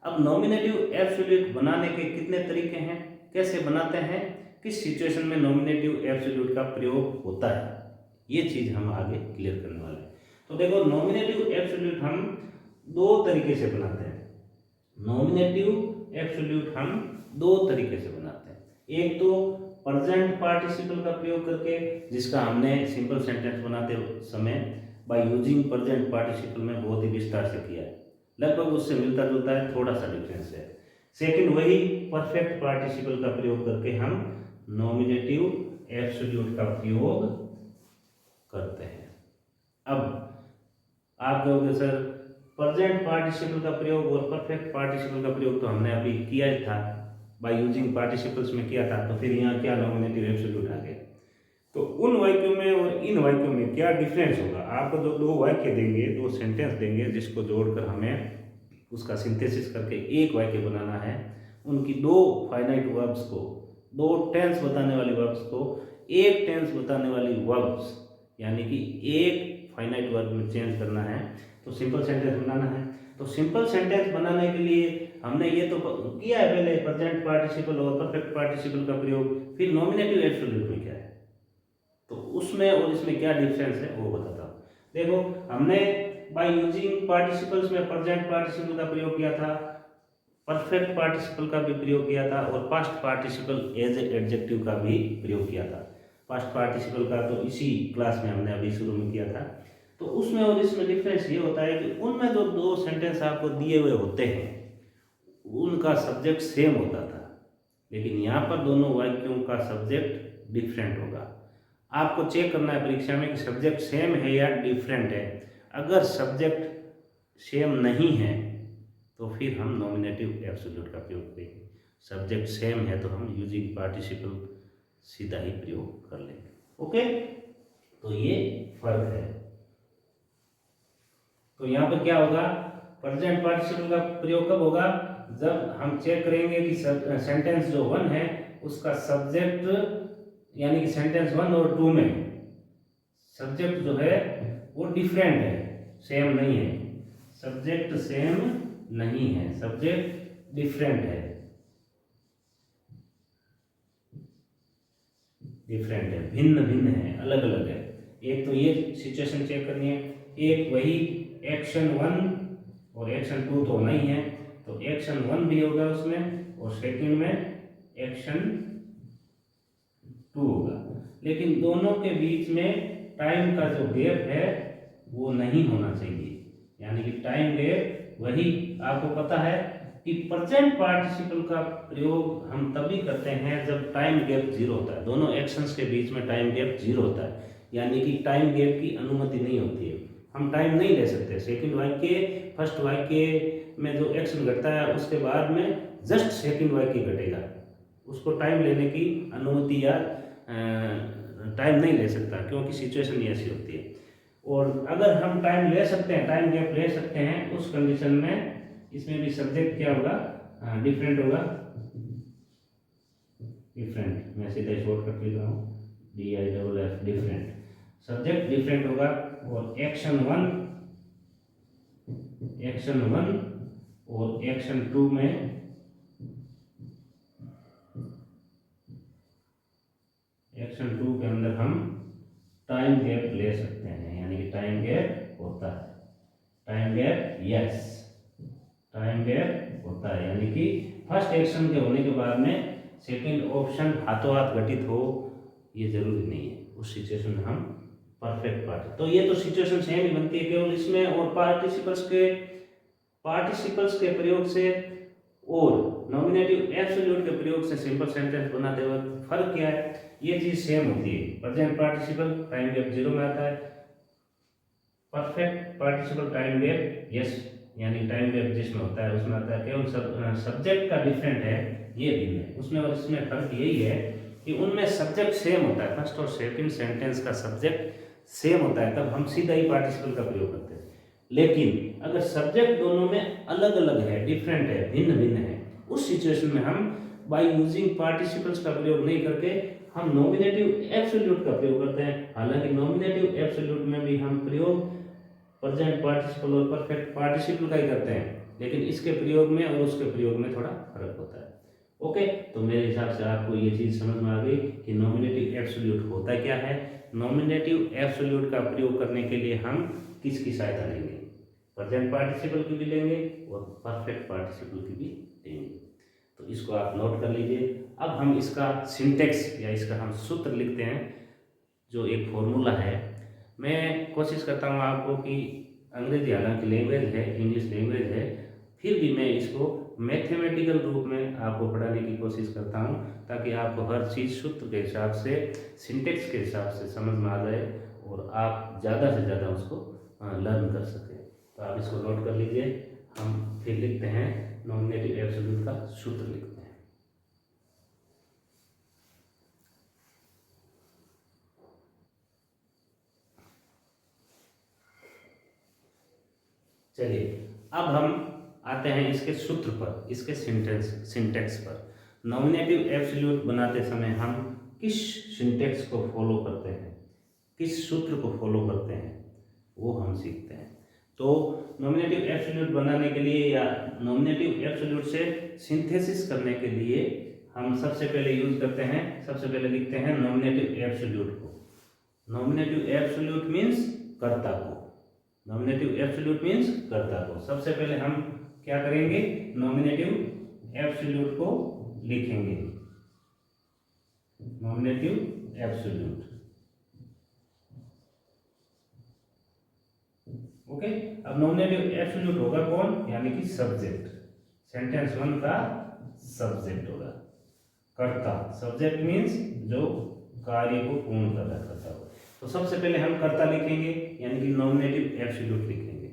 अब नॉमिनेटिव एब्सोल्यूट बनाने के कितने तरीके हैं, कैसे बनाते हैं, किस सिचुएशन में नॉमिनेटिव एब्सोल्यूट का प्रयोग होता है, ये चीज हम आगे क्लियर करने वाले हैं। तो देखो नॉमिनेटिव एब्सोल्यूट हम दो तरीके से बनाते हैं। नॉमिनेटिव एब्सोल्यूट हम दो तरीके से बनाते हैं। एक तो प्रेजेंट पार्टिसिपल का प्रयोग करके, जिसका हमने सिंपल सेंटेंस बनाते समय बाय यूजिंग प्रेजेंट पार्टिसिपल में बहुत ही विस्तार से किया है, लगभग उससे मिलता जुलता है, थोड़ा सा डिफरेंस है। सेकंड वही परफेक्ट पार्टिसिपल का प्रयोग करके हम नॉमिनेटिव एब्सोल्यूट का प्रयोग करते हैं। अब आप कहोगे सर प्रेजेंट पार्टिसिपल का प्रयोग और परफेक्ट पार्टिसिपल का प्रयोग तो हमने अभी किया ही था, बाय यूजिंग पार्टिसिपल्स में किया था, तो फिर यहाँ क्या नॉमिनेटिव एब्सोल्यूट आ गया। तो उन वाक्यों में और इन वाक्यों में क्या डिफरेंस होगा, आपको जो दो वाक्य देंगे, दो सेंटेंस देंगे, जिसको जोड़कर हमें उसका सिंथेसिस करके एक वाक्य बनाना है, उनकी दो फाइनाइट वर्ब्स को, दो टेंस बताने वाली वर्ब्स को एक टेंस बताने वाली वर्ब्स यानी कि एक फाइनाइट वर्ब में चेंज करना है, तो सिंपल सेंटेंस बनाना है। तो सिंपल सेंटेंस बनाने के लिए हमने ये तो किया है पहले, प्रेजेंट पार्टिसिपल और परफेक्ट पार्टिसिपल का प्रयोग। फिर नॉमिनेटिव एब्सोल्यूट में क्या है, तो उसमें और इसमें क्या डिफरेंस है वो बताता हूँ। देखो हमने बाय यूजिंग पार्टिसिपल्स में प्रेजेंट पार्टिसिपल का प्रयोग किया था, परफेक्ट पार्टिसिपल का भी प्रयोग किया था, और पास्ट पार्टिसिपल एज एडजेक्टिव का भी प्रयोग किया था। पास्ट पार्टिसिपल का तो इसी क्लास में हमने अभी शुरू में किया था। तो उसमें और इसमें डिफरेंस ये होता है कि उनमें जो दो सेंटेंस आपको दिए हुए होते हैं उनका सब्जेक्ट सेम होता था, लेकिन यहाँ पर दोनों वाक्यों का सब्जेक्ट डिफरेंट होगा। आपको चेक करना है परीक्षा में कि सब्जेक्ट सेम है या डिफरेंट है। अगर सब्जेक्ट सेम नहीं है तो फिर हम नॉमिनेटिव एब्सोल्यूट का प्रयोग करेंगे, सब्जेक्ट सेम है तो हम यूजिंग पार्टिसिपल सीधा ही प्रयोग कर लेंगे। ओके, तो ये फर्क है। तो यहाँ पर क्या होगा, प्रेजेंट पार्टिसिपल का प्रयोग कब होगा, जब हम चेक करेंगे कि सेंटेंस जो 1 है उसका सब्जेक्ट यानी कि सेंटेंस 1 और 2 में सब्जेक्ट जो है वो डिफरेंट है, सेम नहीं है, सब्जेक्ट सेम नहीं है, सब्जेक्ट डिफरेंट है। डिफरेंट है, भिन्न भिन्न है, अलग अलग है। एक तो ये सिचुएशन चेक करनी है, एक वही एक्शन 1 और एक्शन 2 तो होना ही है, तो एक्शन 1 भी होगा उसमें और सेकंड में एक्शन 2 होगा, लेकिन दोनों के बीच में टाइम का जो गैप है वो नहीं होना चाहिए। यानी कि टाइम गैप, वही आपको पता है कि प्रेजेंट पार्टिसिपल का प्रयोग हम तभी करते हैं जब टाइम गैप 0 होता है, दोनों एक्शंस के बीच में टाइम गैप 0 होता है, यानी कि टाइम गैप की अनुमति नहीं होती है, हम टाइम नहीं ले सकते। सेकंड वाक्य फर्स्ट वाक्य में जो एक्शन घटता है उसके बाद में जस्ट सेकंड वाक्य घटेगा, उसको टाइम लेने की अनुमति या टाइम नहीं ले सकता, क्योंकि सिचुएशन ही ऐसी होती है। और अगर हम टाइम ले सकते हैं, टाइम गैप ले सकते हैं, उस कंडीशन में इसमें भी सब्जेक्ट क्या होगा, डिफरेंट होगा, डिफरेंट, मैं सीधे शॉर्टकट लिख रहा हूँ, DIFF, डिफरेंट, सब्जेक्ट डिफरेंट होगा। और एक्शन 1 और एक्शन 2 में एक्शन 2 के अंदर हम टाइम गैप ले सकते हैं, यानी कि टाइम गैप होता है, time gap, yes, time gap होता है, यानी कि फर्स्ट एक्शन के होने के बाद में सेकंड ऑप्शन हाथों हाथ घटित हो ये जरूरी नहीं है, उस सिचुएशन में हम परफेक्ट पार्ट। तो ये तो सिचुएशन सेम ही बनती है केवल इसमें, और पार्टिसिपल्स के प्रयोग से और नॉमिनेटिव एब्सोल्यूट के प्रयोग से सिंपल सेंटेंस बनाते वक्त फर्क क्या है, ये चीज सेम होती है। प्रेजेंट पार्टिसिपल टाइम गैप 0 में आता है, perfect participle time gap yes, यानी टाइम गैप जिसमें होता है उसमें आता है, केवल सब्जेक्ट का डिफरेंट है, ये भी है उसमें, और इसमें फर्क यही है कि उनमें सब्जेक्ट सेम होता है, फर्स्ट और सेकंड सेंटेंस का सब्जेक्ट सेम होता है, तब हम सीधा ही पार्टिसिपल का प्रयोग करते हैं। लेकिन अगर सब्जेक्ट दोनों में अलग अलग है, डिफरेंट है, भिन्न भिन्न है, उस सिचुएशन में हम बाय यूजिंग पार्टिसिपल्स का प्रयोग नहीं करके हम नॉमिनेटिव एब्सोल्यूट का प्रयोग करते हैं। हालांकि नॉमिनेटिव एब्सोल्यूट में भी हम प्रयोग प्रेजेंट पार्टिसिपल और परफेक्ट पार्टिसिपल का ही करते हैं, लेकिन इसके प्रयोग में और उसके प्रयोग में थोड़ा फर्क होता है। ओके, तो मेरे हिसाब से आपको ये चीज़ समझ में आ गई कि नॉमिनेटिव एब्सोल्यूट होता क्या है। नॉमिनेटिव एब्सोल्यूट का प्रयोग करने के लिए हम किसकी सहायता लेंगे, प्रेजेंट पार्टिसिपल की भी लेंगे और परफेक्ट पार्टिसिपल की भी लेंगे। तो इसको आप नोट कर लीजिए। अब हम इसका सिंटेक्स या इसका हम सूत्र लिखते हैं, जो एक फॉर्मूला है। मैं कोशिश करता हूँ आपको कि अंग्रेजी हालांकि लैंग्वेज है, इंग्लिश लैंग्वेज है, फिर भी मैं इसको मैथमेटिकल रूप में आपको पढ़ाने की कोशिश करता हूँ, ताकि आपको हर चीज़ सूत्र के हिसाब से, सिंटेक्स के हिसाब से समझ में आ जाए और आप ज़्यादा से ज़्यादा उसको लर्न कर सकें। तो आप इसको नोट कर लीजिए। हम फिर लिखते हैं, नॉमिनेटिव एब्सोल्यूट का सूत्र लिखते हैं। चलिए, अब हम आते हैं इसके सूत्र पर, इसके सिंटेक्स पर। नॉमिनेटिव एब्सोल्यूट बनाते समय हम किस सिंटेक्स को फॉलो करते हैं, किस सूत्र को फॉलो करते हैं, वो हम सीखते हैं। तो नॉमिनेटिव एब्सोल्यूट बनाने के लिए या नॉमिनेटिव एब्सोल्यूट से सिंथेसिस करने के लिए हम सबसे पहले यूज करते हैं, सबसे पहले लिखते हैं नॉमिनेटिव एब्सोल्यूट को। नॉमिनेटिव एब्सोल्यूट मीन्स कर्ता को, नॉमिनेटिव एब्सोल्यूट मीन्स कर्ता को। सबसे पहले हम क्या करेंगे, नॉमिनेटिव एब्सोल्यूट को लिखेंगे, नॉमिनेटिव एब्सोल्यूट। ओके, अब नॉमिनेटिव एब्सोल्यूट होगा कौन, यानी कि सब्जेक्ट, सेंटेंस 1 का सब्जेक्ट होगा, कर्ता। सब्जेक्ट मीन्स जो कार्य को पूर्ण कर रहा कर्ता हो। तो सबसे पहले हम कर्ता लिखेंगे, यानी कि नॉमिनेटिव एब्सोल्यूट लिखेंगे।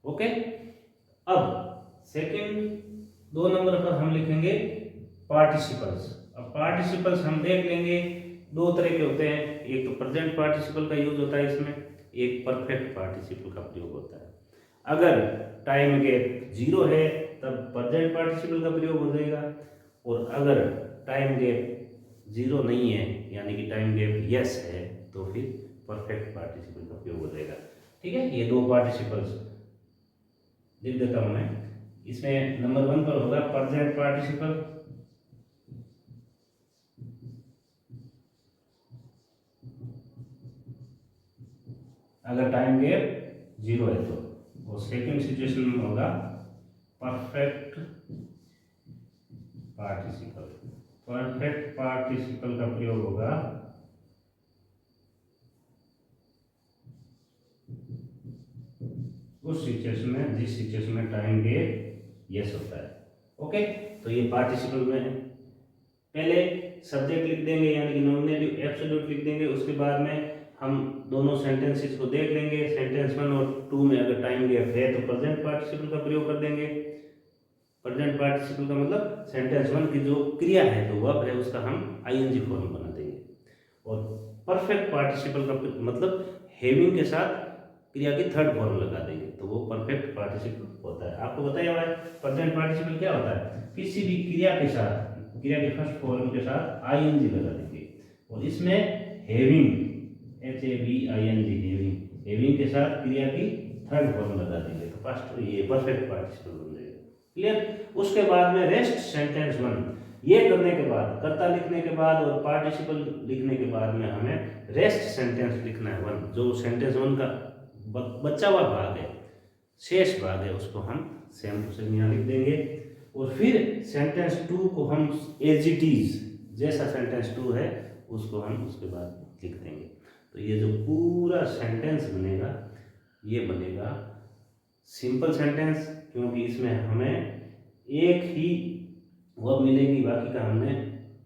ओके, अब सेकंड 2 नंबर पर हम लिखेंगे पार्टिसिपल्स। अब पार्टिसिपल्स हम देख लेंगे, 2 तरह के होते हैं, एक तो प्रेजेंट पार्टिसिपल का यूज होता है इसमें, एक परफेक्ट पार्टिसिपल का प्रयोग होता है। अगर टाइम गैप 0 है तब प्रेजेंट पार्टिसिपल का प्रयोग हो जाएगा, और अगर टाइम गैप 0 नहीं है यानी कि टाइम गैप यस है तो फिर परफेक्ट पार्टिसिपल का प्रयोग हो जाएगा। ठीक है, ये 2 पार्टिसिपल्स लिख देता हूं मैं। इसमें नंबर 1 पर होगा प्रेजेंट पार्टिसिपल, अगर टाइम गैप 0 है तो। और सेकंड सिचुएशन में होगा परफेक्ट पार्टिसिपल। परफेक्ट पार्टिसिपल का प्रयोग होगा उस सिचुएशन में जिस सिचुएशन में टाइम गैप यस होता है। ओके, तो ये पार्टिसिपल में है। पहले सब्जेक्ट लिख देंगे यानी कि नॉमिनेटिव एब्सोल्यूट लिख देंगे, उसके बाद में हम दोनों सेंटेंसेस को देख लेंगे। सेंटेंस 1 और 2 में अगर टाइम गैप है तो प्रेजेंट पार्टिसिपल का प्रयोग कर देंगे। प्रेजेंट पार्टिसिपल का मतलब सेंटेंस 1 की जो क्रिया है, जो वर्ब है, उसका हम आईएनजी फॉर्म बना देंगे। और परफेक्ट पार्टिसिपल का मतलब हैविंग के साथ क्रिया की थर्ड फॉर्म लगा देंगे, तो वो परफेक्ट पार्टिसिपल होता है। आपको बताया हुआ है प्रेजेंट पार्टिसिपल क्या होता है, किसी भी क्रिया के साथ, क्रिया के फर्स्ट फॉर्म के साथ आईएनजी लगा देंगे। और इसमें हैविंग, HAVING, हैविंग के साथ क्रिया की थर्ड फॉर्म लगा देंगे, तो फर्स्ट ये परफेक्ट पार्टिसिपल बन जाएगा। क्लियर। उसके बाद में रेस्ट सेंटेंस 1, ये करने के बाद, कर्ता लिखने के बाद और पार्टिसिपल लिखने के बाद में हमें रेस्ट सेंटेंस लिखना है 1, जो सेंटेंस 1 का बचा हुआ भाग है, शेष भाग है, उसको हम सेम टू सेम यहाँ लिख देंगे। और फिर सेंटेंस 2 को हम एज इट इज, जैसा सेंटेंस 2 है उसको हम उसके बाद लिख देंगे। तो ये जो पूरा सेंटेंस बनेगा ये बनेगा सिंपल सेंटेंस, क्योंकि इसमें हमें एक ही वर्ब मिलेगी, बाकी का हमने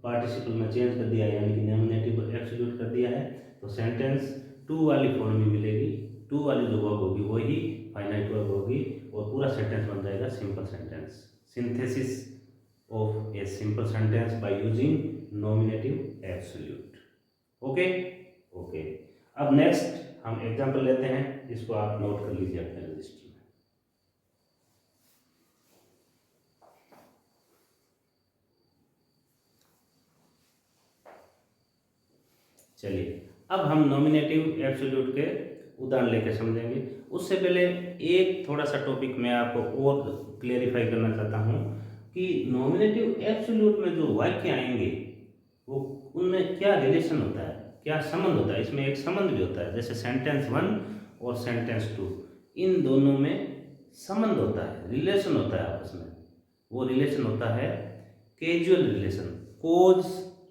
पार्टिसिपल में चेंज कर दिया है, यानी कि नॉमिनेटिव को एब्सोल्यूट कर दिया है। तो सेंटेंस 2 वाली फॉर्म में मिलेगी, 2 वाली जो वर्ब होगी वही फाइनाइट वर्ब होगी, और पूरा सेंटेंस बन जाएगा simple sentence. Synthesis of a simple sentence by using nominative absolute. Okay okay. अब नेक्स्ट हम एग्जांपल लेते हैं, इसको आप नोट कर लीजिए अपने रजिस्टर में। चलिए, अब हम नॉमिनेटिव एब्सोल्यूट के उदाहरण लेकर समझेंगे। उससे पहले एक थोड़ा सा टॉपिक मैं आपको और क्लेरिफाई करना चाहता हूँ कि नॉमिनेटिव एब्सोल्यूट में जो वाक्य आएंगे वो उनमें क्या रिलेशन होता है, क्या संबंध होता है। इसमें एक संबंध भी होता है, जैसे सेंटेंस 1 और सेंटेंस 2, इन दोनों में संबंध होता है, रिलेशन होता है आपस में। वो रिलेशन होता है कैजुअल रिलेशन, कोज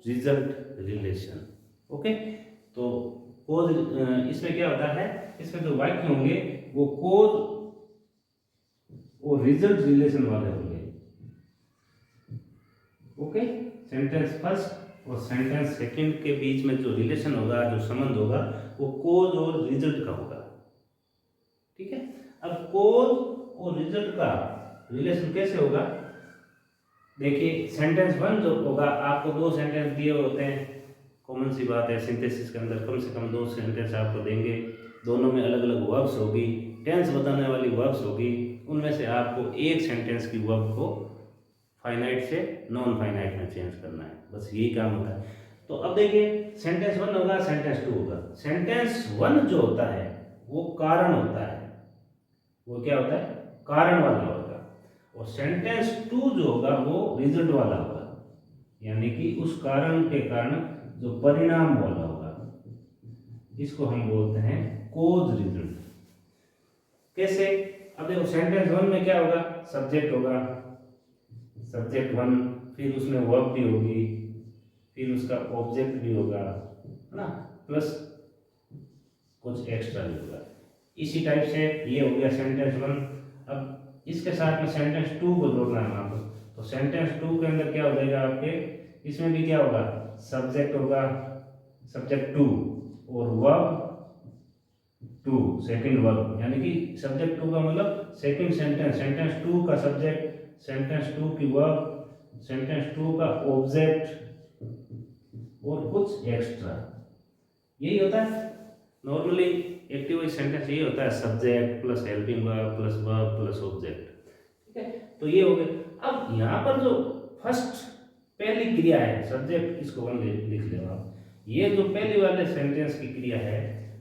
रिजल्ट रिलेशन। ओके, तो कोज इसमें क्या होता है, इसमें जो वाक्य होंगे वो कोज और रिजल्ट रिलेशन वाले होंगे। ओके, सेंटेंस फर्स्ट और सेंटेंस सेकंड के बीच में जो रिलेशन होगा, जो संबंध होगा, वो कोज और रिजल्ट का होगा। ठीक है। अब कोज और रिजल्ट का रिलेशन कैसे होगा, देखिए सेंटेंस 1 जो होगा, आपको 2 सेंटेंस दिए होते हैं, कॉमन सी बात है, सिंथेसिस के अंदर कम से कम 2 सेंटेंस आपको देंगे, दोनों में अलग अलग वर्ब्स होगी, टेंस बताने वाली वर्ब्स होगी, उनमें से आपको एक सेंटेंस की वर्ब को फाइनाइट से नॉन फाइनाइट में चेंज करना है, बस यही काम होता है। तो अब देखिए सेंटेंस 1 होगा, सेंटेंस 2 होगा। सेंटेंस 1 जो होता है वो कारण होता है, वो क्या होता है, कारण वाला होगा। और सेंटेंस 2 जो होगा वो रिजल्ट वाला होगा, यानी कि उस कारण के कारण जो परिणाम वाला होगा, इसको हम बोलते हैं कोज रिजल्ट। कैसे, अब देखो सेंटेंस 1 में क्या होगा, सब्जेक्ट होगा, सब्जेक्ट 1, फिर उसमें वर्ब भी होगी, फिर उसका ऑब्जेक्ट भी होगा, है ना, प्लस कुछ एक्स्ट्रा भी होगा। इसी टाइप से ये हो गया सेंटेंस 1। अब इसके साथ में सेंटेंस 2 को जोड़ना है आपको, तो सेंटेंस 2 के अंदर क्या हो जाएगा आपके, इसमें भी क्या होगा, सब्जेक्ट होगा, सब्जेक्ट 2, और वर्ब 2, सेकंड वर्ब, यानी कि सब्जेक्ट 2 का मतलब सेकंड सेंटेंस, सेंटेंस 2 का सब्जेक्ट, सेंटेंस 2 की वर्ब, सेंटेंस 2 का ऑब्जेक्ट और कुछ एक्स्ट्रा। यही होता है नॉर्मली एक्टिव वॉइस सेंटेंस, यही होता है, subject plus helping verb plus verb plus object. ठीक है, तो ये हो गया। अब यहाँ पर जो फर्स्ट पहली क्रिया है, सब्जेक्ट, इसको 1 लिख लो आप, ये जो पहली वाले सेंटेंस की क्रिया है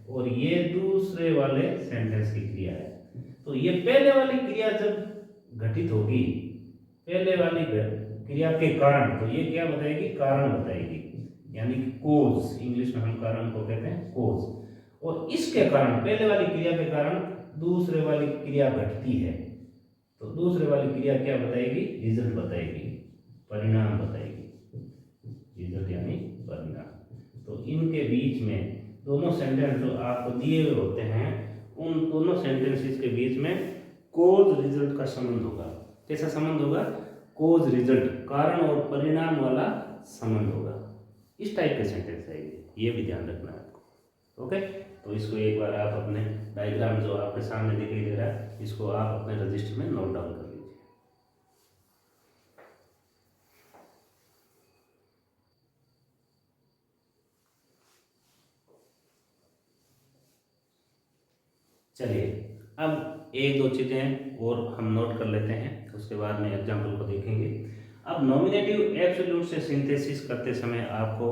और ये दूसरे वाले सेंटेंस की क्रिया है। तो ये पहले वाली क्रिया जब घटित होगी, पहले वाली क्रिया के कारण, तो ये क्या बताएगी, कारण बताएगी, यानी कि कोज, इंग्लिश में हम कारण को कहते हैं कोज। और इसके कारण, पहले वाली क्रिया के कारण दूसरे वाली क्रिया घटती है, तो दूसरे वाली क्रिया क्या बताएगी? रिजल्ट बताएगी, परिणाम बताएगी, रिजल्ट यानी परिणाम। तो इनके बीच में दोनों सेंटेंस जो आपको दिए हुए होते हैं, उन दोनों सेंटेंसेस के बीच में कोज रिजल्ट का संबंध होगा। कैसा संबंध होगा? कोज रिजल्ट, कारण और परिणाम वाला संबंध होगा। इस टाइप के सेंटेंस है ये भी ध्यान रखना है आपको। ओके, तो इसको एक बार आप अपने डायग्राम जो आपके सामने दिखाई दे रहा है, इसको आप अपने रजिस्टर में नोट डाउन कर लीजिए। चलिए, अब एक दो चीज़ें और हम नोट कर लेते हैं, उसके बाद में एग्जाम्पल को देखेंगे। अब नॉमिनेटिव एब्सोल्यूट से सिंथेसिस करते समय आपको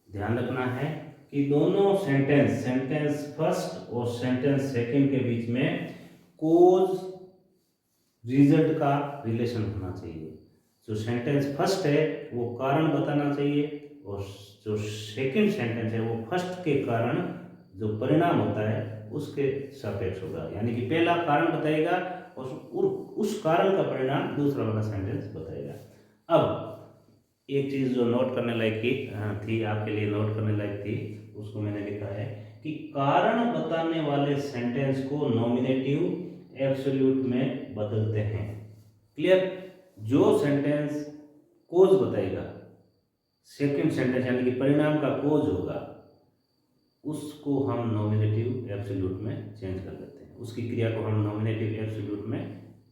ध्यान रखना है कि दोनों सेंटेंस फर्स्ट और सेंटेंस सेकंड के बीच में कोज रिजल्ट का रिलेशन होना चाहिए। जो सेंटेंस फर्स्ट है वो कारण बताना चाहिए, और जो सेकंड सेंटेंस है वो फर्स्ट के कारण जो परिणाम होता है उसके सापेक्ष होगा। यानी कि पहला कारण बताएगा और उस कारण का परिणाम दूसरा वाला सेंटेंस बताएगा। अब एक चीज़ जो नोट करने लायक थी, आपके लिए नोट करने लायक थी, उसको मैंने लिखा है कि कारण बताने वाले सेंटेंस को नॉमिनेटिव एब्सोल्यूट में बदलते हैं। क्लियर? जो सेंटेंस कोज बताएगा, सेकंड सेंटेंस यानी कि परिणाम का कोज होगा, उसको हम नॉमिनेटिव एब्सोल्यूट में चेंज कर देते हैं, उसकी क्रिया को हम नॉमिनेटिव एब्सोल्यूट में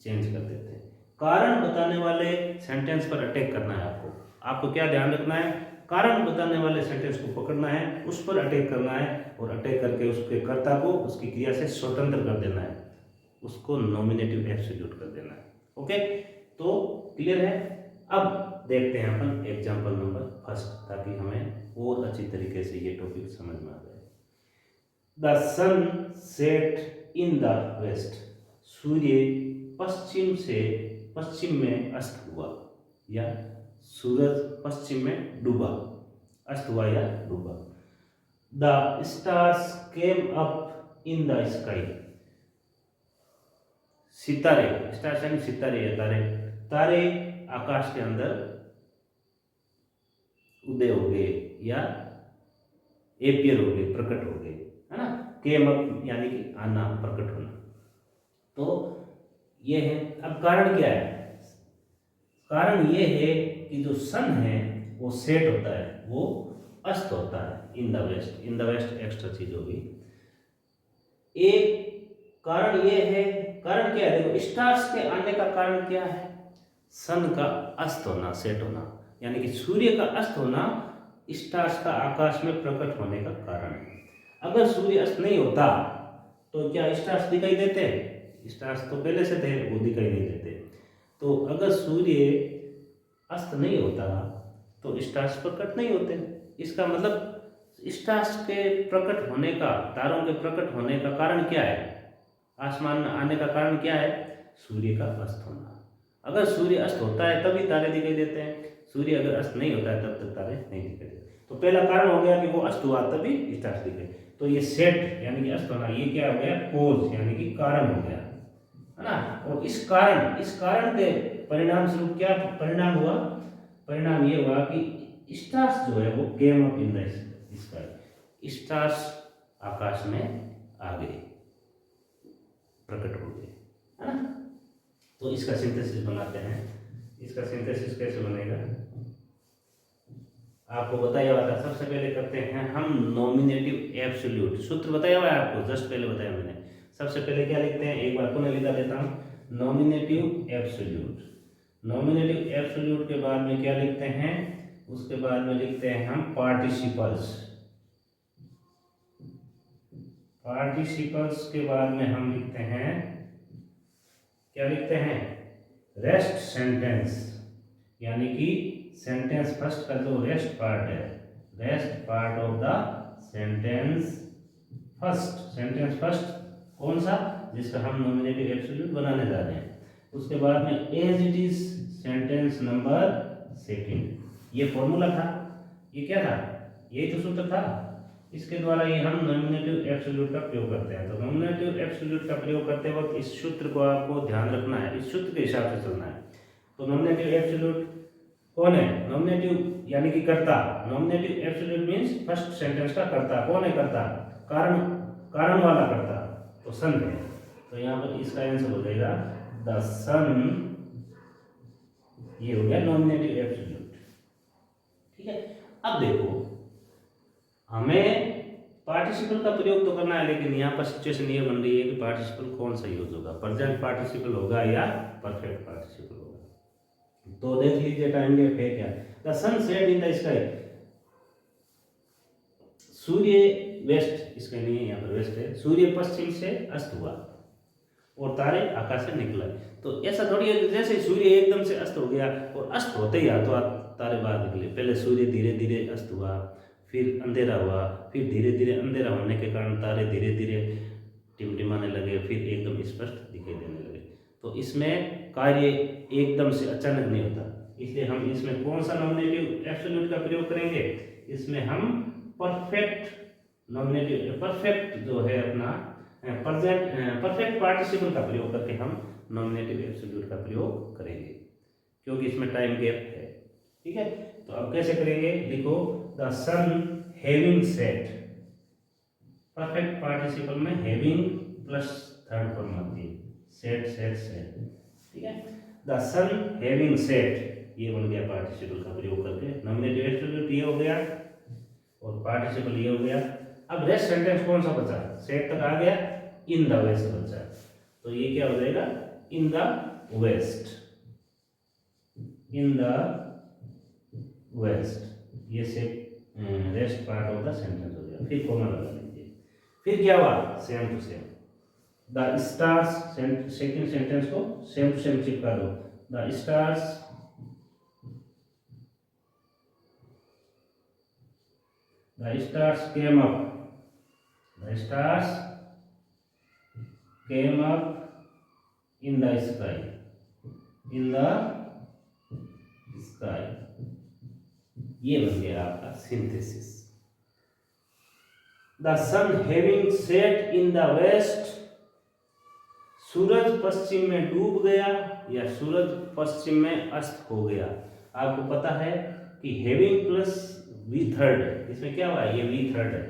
चेंज कर देते हैं। कारण बताने वाले सेंटेंस पर अटैक करना है आपको क्या ध्यान रखना है? कारण बताने वाले सेंटेंस को पकड़ना है, उस पर अटैक करना है, और अटैक करके उसके कर्ता को उसकी क्रिया से स्वतंत्र कर देना है, उसको नॉमिनेटिव एब्सोल्यूट कर देना है। ओके, तो क्लियर है? अब देखते हैं अपन एग्जाम्पल नंबर फर्स्ट, ताकि हमें और अच्छी तरीके से ये टॉपिक समझ में आ जाए। The sun set in the west, सूर्य पश्चिम में अस्त हुआ, या सूरज पश्चिम में डूबा, अस्त हुआ या डूबा। The stars came up in the sky, सितारे, स्टार्स यानी सितारे या तारे आकाश के अंदर उदय हो गए या एपियर हो गए, प्रकट हो गए, है ना? केम अप यानी कि आना, प्रकट होना। तो ये है। अब कारण क्या है? कारण ये है कि जो सन है वो सेट होता है, वो अस्त होता है इन द वेस्ट एक्स्ट्रा चीज होगी। एक कारण ये है, कारण क्या है? देखो, स्टार्स के आने का कारण क्या है? सन का अस्त होना, सेट होना, यानी कि सूर्य का अस्त होना स्टार्स का आकाश में प्रकट होने का कारण है। अगर सूर्य अस्त नहीं होता तो क्या स्टार्स दिखाई देते? स्टार्स तो पहले से थे, वो दिखाई नहीं देते। तो अगर सूर्य अस्त नहीं होता तो स्टार्स प्रकट नहीं होते। इसका मतलब स्टार्स के प्रकट होने का, तारों के प्रकट होने का कारण क्या है? आसमान में आने का कारण क्या है? सूर्य का अस्त होना। अगर सूर्य अस्त होता है तभी तारे दिखाई देते हैं, सूर्य अगर अस्त नहीं होता है तब तक तारे नहीं दिखाई देते। तो पहला कारण हो गया कि वो अस्त हुआ तभी स्टार्स दिखे। तो ये सेट यानी कि अस्त होना, ये क्या हो गया? कोज यानी कि कारण हो गया, है ना? और इस कारण के परिणाम स्वरूप क्या परिणाम हुआ? परिणाम ये हुआ कि स्टार्स जो है वो came up in the sky, stars आकाश में आ गए, प्रकट हो गए, है ना? तो इसका सिंथेसिस बनाते हैं। इसका सिंथेसिस कैसे बनेगा आपको बताया हुआ था। सबसे पहले करते हैं हम नॉमिनेटिव एब्सोल्यूट, सूत्र बताया हुआ है आपको, जस्ट पहले बताया मैंने। सबसे पहले क्या लिखते हैं, एक बार पुनः लिखा देता हूँ, नॉमिनेटिव एब्सोल्यूट। नॉमिनेटिव एब्सोल्यूट के बाद में क्या लिखते हैं? उसके बाद में लिखते हैं हम पार्टिसिपल्स। पार्टिसिपल्स के बाद में हम लिखते हैं, क्या लिखते हैं? रेस्ट सेंटेंस, यानी कि सेंटेंस फर्स्ट का जो रेस्ट पार्ट है, rest part of the sentence first. Sentence first कौन सा? जिसका हम नॉमिनेटिव एब्सोल्यूट बनाने जा रहे हैं। उसके बाद में as it is sentence number second. ये फॉर्मूला था, ये क्या था? यही तो सूत्र था। इसके द्वारा ये हम नॉमिनेटिव एब्सोल्यूट का प्रयोग करते हैं। तो नॉमिनेटिव एब्सोल्यूट का प्रयोग करते वक्त इस सूत्र को आपको ध्यान रखना है, इस सूत्र के हिसाब से चलना है। तो नॉमिनेटिव एब्सोल्यूट कौन है? नॉमिनेटिव यानी कि कर्ता। Nominative absolute means first sentence का कर्ता। कौन है कर्ता? कारण वाला कर्ता, तो सन है। तो यहाँ पर इसका आंसर हो जाएगा द सन। ये हो गया नॉमिनेटिव एब्सोल्यूट। ठीक है, अब देखो हमें पार्टिसिपल का प्रयोग तो करना है, लेकिन यहाँ पर सिचुएशन ये बन रही है कि पार्टिसिपल कौन सा यूज होगा, प्रेजेंट पार्टिसिपल होगा या परफेक्ट पार्टिसिपल होगा। तो देख लीजिए टाइम गैप है क्या। The sun set in the sky, सूर्य वेस्ट, इसका नहीं है यहाँ पर वेस्ट है, सूर्य पश्चिम से अस्त हुआ और तारे आकाश से निकला। तो ऐसा थोड़ी है जैसे सूर्य एकदम से अस्त हो गया और अस्त होते ही हाथों तारे बाहर निकले। पहले सूर्य धीरे धीरे अस्त हुआ, फिर अंधेरा हुआ, फिर धीरे धीरे अंधेरा होने के कारण तारे धीरे धीरे टिमटिमाने लगे, फिर एकदम स्पष्ट दिखाई देने लगे। तो इसमें कार्य एकदम से अचानक नहीं होता, इसलिए हम इसमें कौन सा नॉमिनेटिव एब्सोल्यूट का प्रयोग करेंगे? इसमें हम परफेक्ट नॉमिनेटिव, परफेक्ट जो है अपना परफेक्ट पार्टिसिपल का प्रयोग करके हम नॉमिनेटिव एब्सोल्यूट का प्रयोग करेंगे, क्योंकि इसमें टाइम गैप है। ठीक है, तो अब कैसे करेंगे? लिखो the sun having set. Perfect participle में हैविंग प्लस थर्ड फॉर्म आती है, सेट सेट सेट। ठीक है, द सन हैविंग सेट, ये बन गया पार्टिसिपल का प्रयोग करके। नॉमिनेटिव एब्सोल्यूट ये हो गया और पार्टिसिपल ये हो गया। अब रेस्ट सेंटेंस कौन सा बचा? सेट तक आ गया, इन द वेस्ट बचा। तो ये क्या हो जाएगा? In the west, in the west. ये से rest part of the sentence हो गया। फिर कॉमा लगा लीजिए। फिर क्या हुआ? Same to same. The stars, second sentence को सेम टू सेम चिपका दो। The stars came up. The stars came up in the sky. In the sky. ये बन गया आपका synthesis. The sun having set in the west. सूरज पश्चिम में डूब गया या सूरज पश्चिम में अस्त हो गया। आपको पता है कि हैविंग प्लस वी थर्ड, इसमें क्या हुआ? ये वी थर्ड है,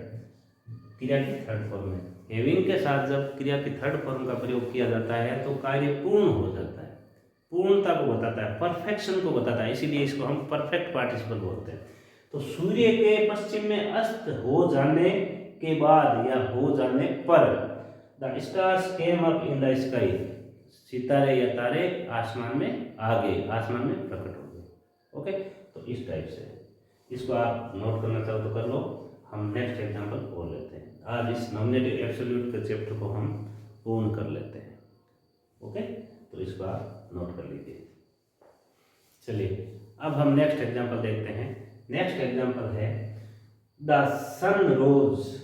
क्रिया की थर्ड फॉर्म है। हैविंग के साथ जब क्रिया की थर्ड फॉर्म का प्रयोग किया जाता है तो कार्य पूर्ण हो जाता है, पूर्णता को बताता है, परफेक्शन को बताता है, इसीलिए इसको हम परफेक्ट पार्टिसिपल बोलते हैं। तो सूर्य के पश्चिम में अस्त हो जाने के बाद या हो जाने पर the stars came up in the sky, सितारे या तारे आसमान में आ गए, आसमान में प्रकट हो गए। ओके, तो इस टाइप से इसको आप नोट करना चाहो तो कर लो। हम नेक्स्ट एग्जांपल और लेते हैं। आज इस नॉमिनेटिव एब्सोल्यूट के चैप्टर को हम पूर्ण कर लेते हैं। ओके, तो इसको आप नोट कर लीजिए। चलिए अब हम नेक्स्ट एग्जांपल देखते हैं। नेक्स्ट एग्जांपल है the sun rose.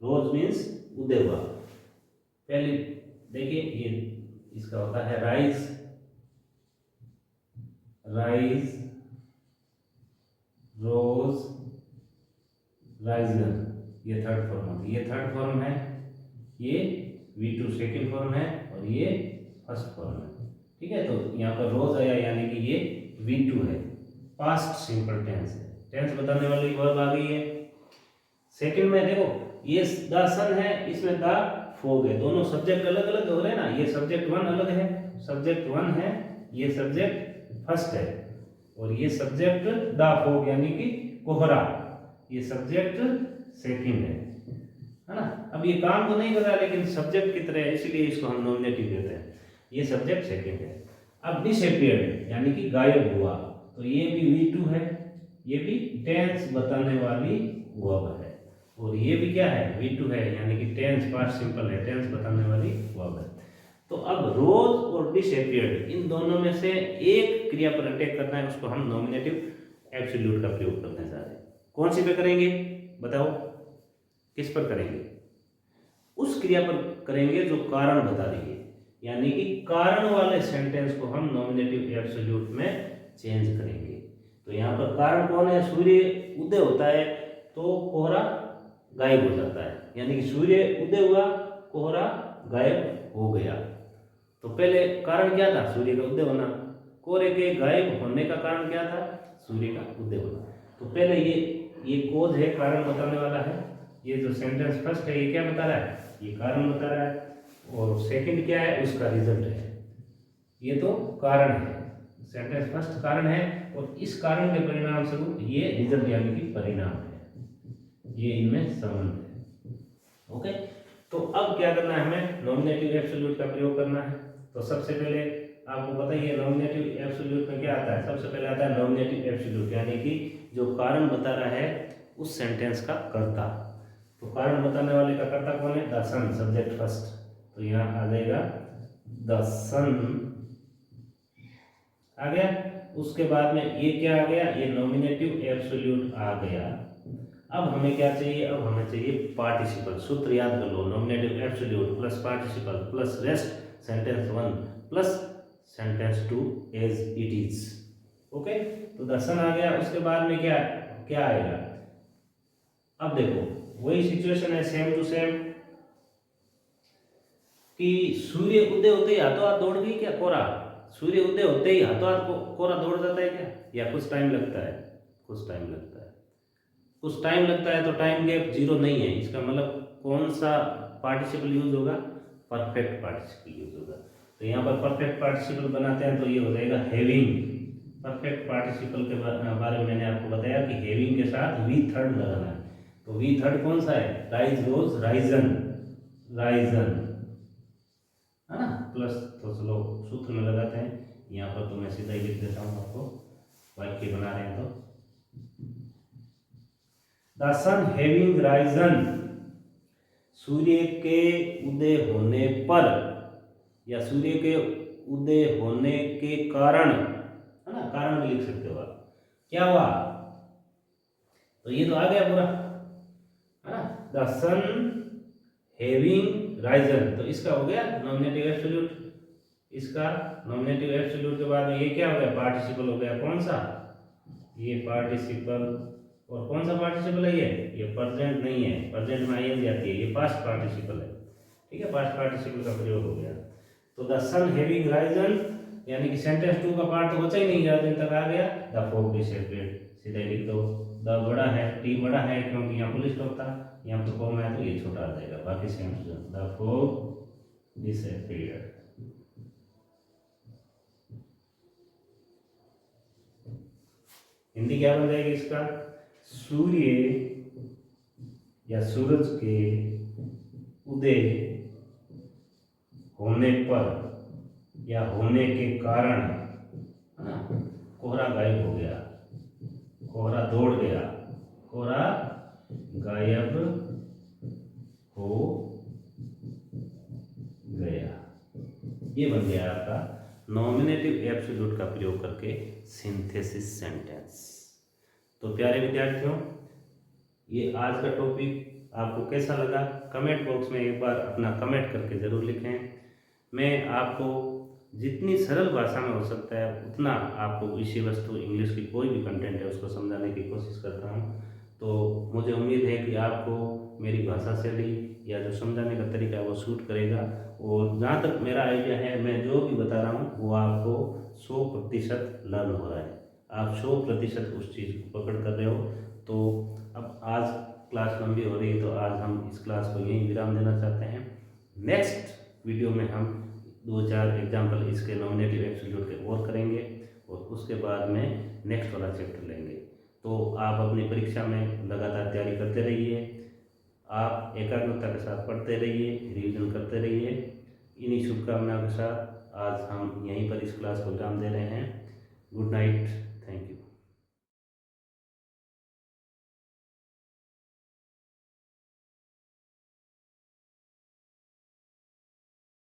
Rose means उदय हुआ। पहले देखिए ये इसका होता है राइज, राइज, रोज, राइजर, ये थर्ड फॉर्म होती है। ये थर्ड फॉर्म है, ये V2 सेकेंड फॉर्म है और ये फर्स्ट फॉर्म है। ठीक है, तो यहाँ पर रोज आया यानी कि ये V2 है, पास्ट सिंपल टेंस है, टेंस बताने वाली वर्ब आ गई है। सेकंड में देखो ये द सन है, इसमें द फोग है, दोनों सब्जेक्ट अलग अलग हो रहे हैं ना। ये सब्जेक्ट वन अलग है, सब्जेक्ट वन है, ये सब्जेक्ट फर्स्ट है और ये सब्जेक्ट द फोग यानी कि कोहरा, ये सब्जेक्ट सेकंड है ना। अब ये काम तो नहीं कर रहा लेकिन सब्जेक्ट की तरह है, इसीलिए इसको हम नॉमिनेटिव देते हैं। ये सब्जेक्ट सेकंड है। अब डिसअपीयर्ड यानी कि गायब हुआ, तो ये भी V2 है, ये भी टेंस बताने वाली वर्ब है और ये भी क्या है? V2 है, यानी कि टेंस पास्ट सिंपल है, टेंस बताने वाली वर्ब है। तो अब रोज और डिसअपीयर्ड इन दोनों में से एक क्रिया पर अटैक करना है, उसको हम नॉमिनेटिव एब्सोल्यूट का प्रयोग करने जा रहे हैं। कौन सी पे करेंगे बताओ? किस पर करेंगे? उस क्रिया पर करेंगे जो कारण बता रही है, यानी कि कारण वाले सेंटेंस को हम नॉमिनेटिव एब्सोल्यूट में चेंज करेंगे। तो यहाँ पर कारण कौन है? सूर्य उदय होता है तो कोहरा गायब हो जाता है, यानी कि सूर्य उदय हुआ, कोहरा गायब हो गया। तो पहले कारण क्या था? सूर्य का उदय होना। कोहरे के गायब होने का कारण क्या था? सूर्य का उदय होना। तो पहले ये कोज है, कारण बताने वाला है। ये जो सेंटेंस फर्स्ट है ये क्या बता रहा है? ये कारण बता रहा है। और सेकंड क्या है? उसका रिजल्ट है। ये तो कारण है, सेंटेंस फर्स्ट कारण है, और इस कारण के परिणाम स्वरूप ये रिजल्ट यानी कि परिणाम है। ये इनमें संबंध है। ओके, तो अब क्या करना है? हमें नॉमिनेटिव एब्सोल्यूट का प्रयोग करना है। तो सबसे पहले आपको पता ही है नॉमिनेटिव एब्सोल्यूट में क्या आता है? सबसे पहले आता है नॉमिनेटिव एब्सोल्यूट, यानी कि जो कारण बता रहा है उस सेंटेंस का कर्ता। तो कारण बताने वाले का कर्ता कौन है? The sun, subject first. तो यहाँ आ जाएगा द सन आ गया। उसके बाद में ये क्या आ गया? ये नॉमिनेटिव एब्सोल्यूट आ गया। अब हमें क्या चाहिए? अब हमें चाहिए पार्टिसिपल। सूत्र याद कर लो, nominative absolute plus participle plus rest sentence 1 plus sentence 2 as it is. Okay, तो द सन आ गया। उसके बाद में क्या क्या आएगा? अब देखो वही सिचुएशन है, सेम टू सेम, कि सूर्य उदय होते ही हाथों हाथ दौड़ गई क्या कोहरा? सूर्य उदय होते ही हाथों हाथ कोहरा दौड़ जाता है क्या? या कुछ टाइम लगता है? कुछ टाइम लगता है। कुछ टाइम लगता है तो टाइम गैप जीरो नहीं है। इसका मतलब कौन सा पार्टिसिपल यूज होगा? परफेक्ट पार्टिसिपल यूज होगा। तो यहाँ पर परफेक्ट पार्टिसिपल बनाते हैं तो ये हो जाएगा हैविंग। परफेक्ट पार्टिसिपल के बारे में मैंने आपको बताया कि हैविंग के साथ वी थर्ड लगाना है। तो वी थर्ड कौन सा है? राइज, रोज, राइजन, राइजन, है ना? प्लस, तो चलो सूत्र में लगाते हैं। यहाँ पर तो मैं सीधा ही लिख देता हूँ आपको, वाक्य बना रहे हैं तो द सन हैविंग राइजन, सूर्य के उदय होने पर या सूर्य के उदय होने के कारण, है ना? कारण भी लिख सकते हो आप। क्या हुआ? तो ये तो आ गया पूरा, है ना? द सन हैविंग राइजन, तो इसका हो गया नॉमिनेटिव एब्सोल्यूट। इसका नॉमिनेटिव एब्सोल्यूट के बाद में ये क्या हो गया? पार्टिसिपल हो गया। कौन सा? ये पार्टिसिपल। और कौन सा पार्टिसिपल है? ये प्रेजेंट नहीं है, प्रेजेंट में आईएनजी आती है, ये पास्ट पार्टिसिपल है। ठीक है, पास्ट पार्टिसिपल का प्रयोग हो गया। तो द सन हैविंग राइजन, यानी कि सेंटेंस 2 का पार्ट तो बचा ही नहीं, राइजन तक आ गया। द फॉग डिसअपीयर्ड, सीधे लिख दो। द बड़ा है, टी बड़ा है क्योंकि यहाँ फुल स्टॉप था, यहाँ पर कॉमा है तो ये छोटा आ जाएगा। बाकी same to same, the fog disappeared. Hindi क्या बन जाएगी इसका? सूर्य या सूरज के उदय होने पर या होने के कारण, है ना, कोहरा गायब हो गया, कोहरा दौड़ गया, कोहरा गायब हो गया। ये बन गया आपका नॉमिनेटिव एब्सोल्यूट का प्रयोग करके सिंथेसिस सेंटेंस। तो प्यारे विद्यार्थियों, ये आज का टॉपिक आपको कैसा लगा? कमेंट बॉक्स में एक बार अपना कमेंट करके ज़रूर लिखें। मैं आपको जितनी सरल भाषा में हो सकता है उतना आपको विषय वस्तु इंग्लिश की कोई भी कंटेंट है उसको समझाने की कोशिश करता हूँ। तो मुझे उम्मीद है कि आपको मेरी भाषा शैली या जो समझाने का तरीका है वो सूट करेगा। और जहाँ तक मेरा आइडिया है, मैं जो भी बता रहा हूँ वो आपको 100% लर्न हो रहा है, आप 100% उस चीज़ को पकड़ कर रहे हो। तो अब आज क्लास लंबी हो रही है तो आज हम इस क्लास को यहीं विराम देना चाहते हैं। नेक्स्ट वीडियो में हम 2-4 एग्जाम्पल इसके नॉमिनेटिव एब्सोल्यूट के और करेंगे और उसके बाद में नेक्स्ट वाला चैप्टर लेंगे। तो आप अपनी परीक्षा में लगातार तैयारी करते रहिए, आप एकाग्रता के साथ पढ़ते रहिए, रिवीजन करते रहिए। इन्हीं शुभकामनाओं के साथ आज हम यहीं पर इस क्लास को विराम दे रहे हैं। Good night.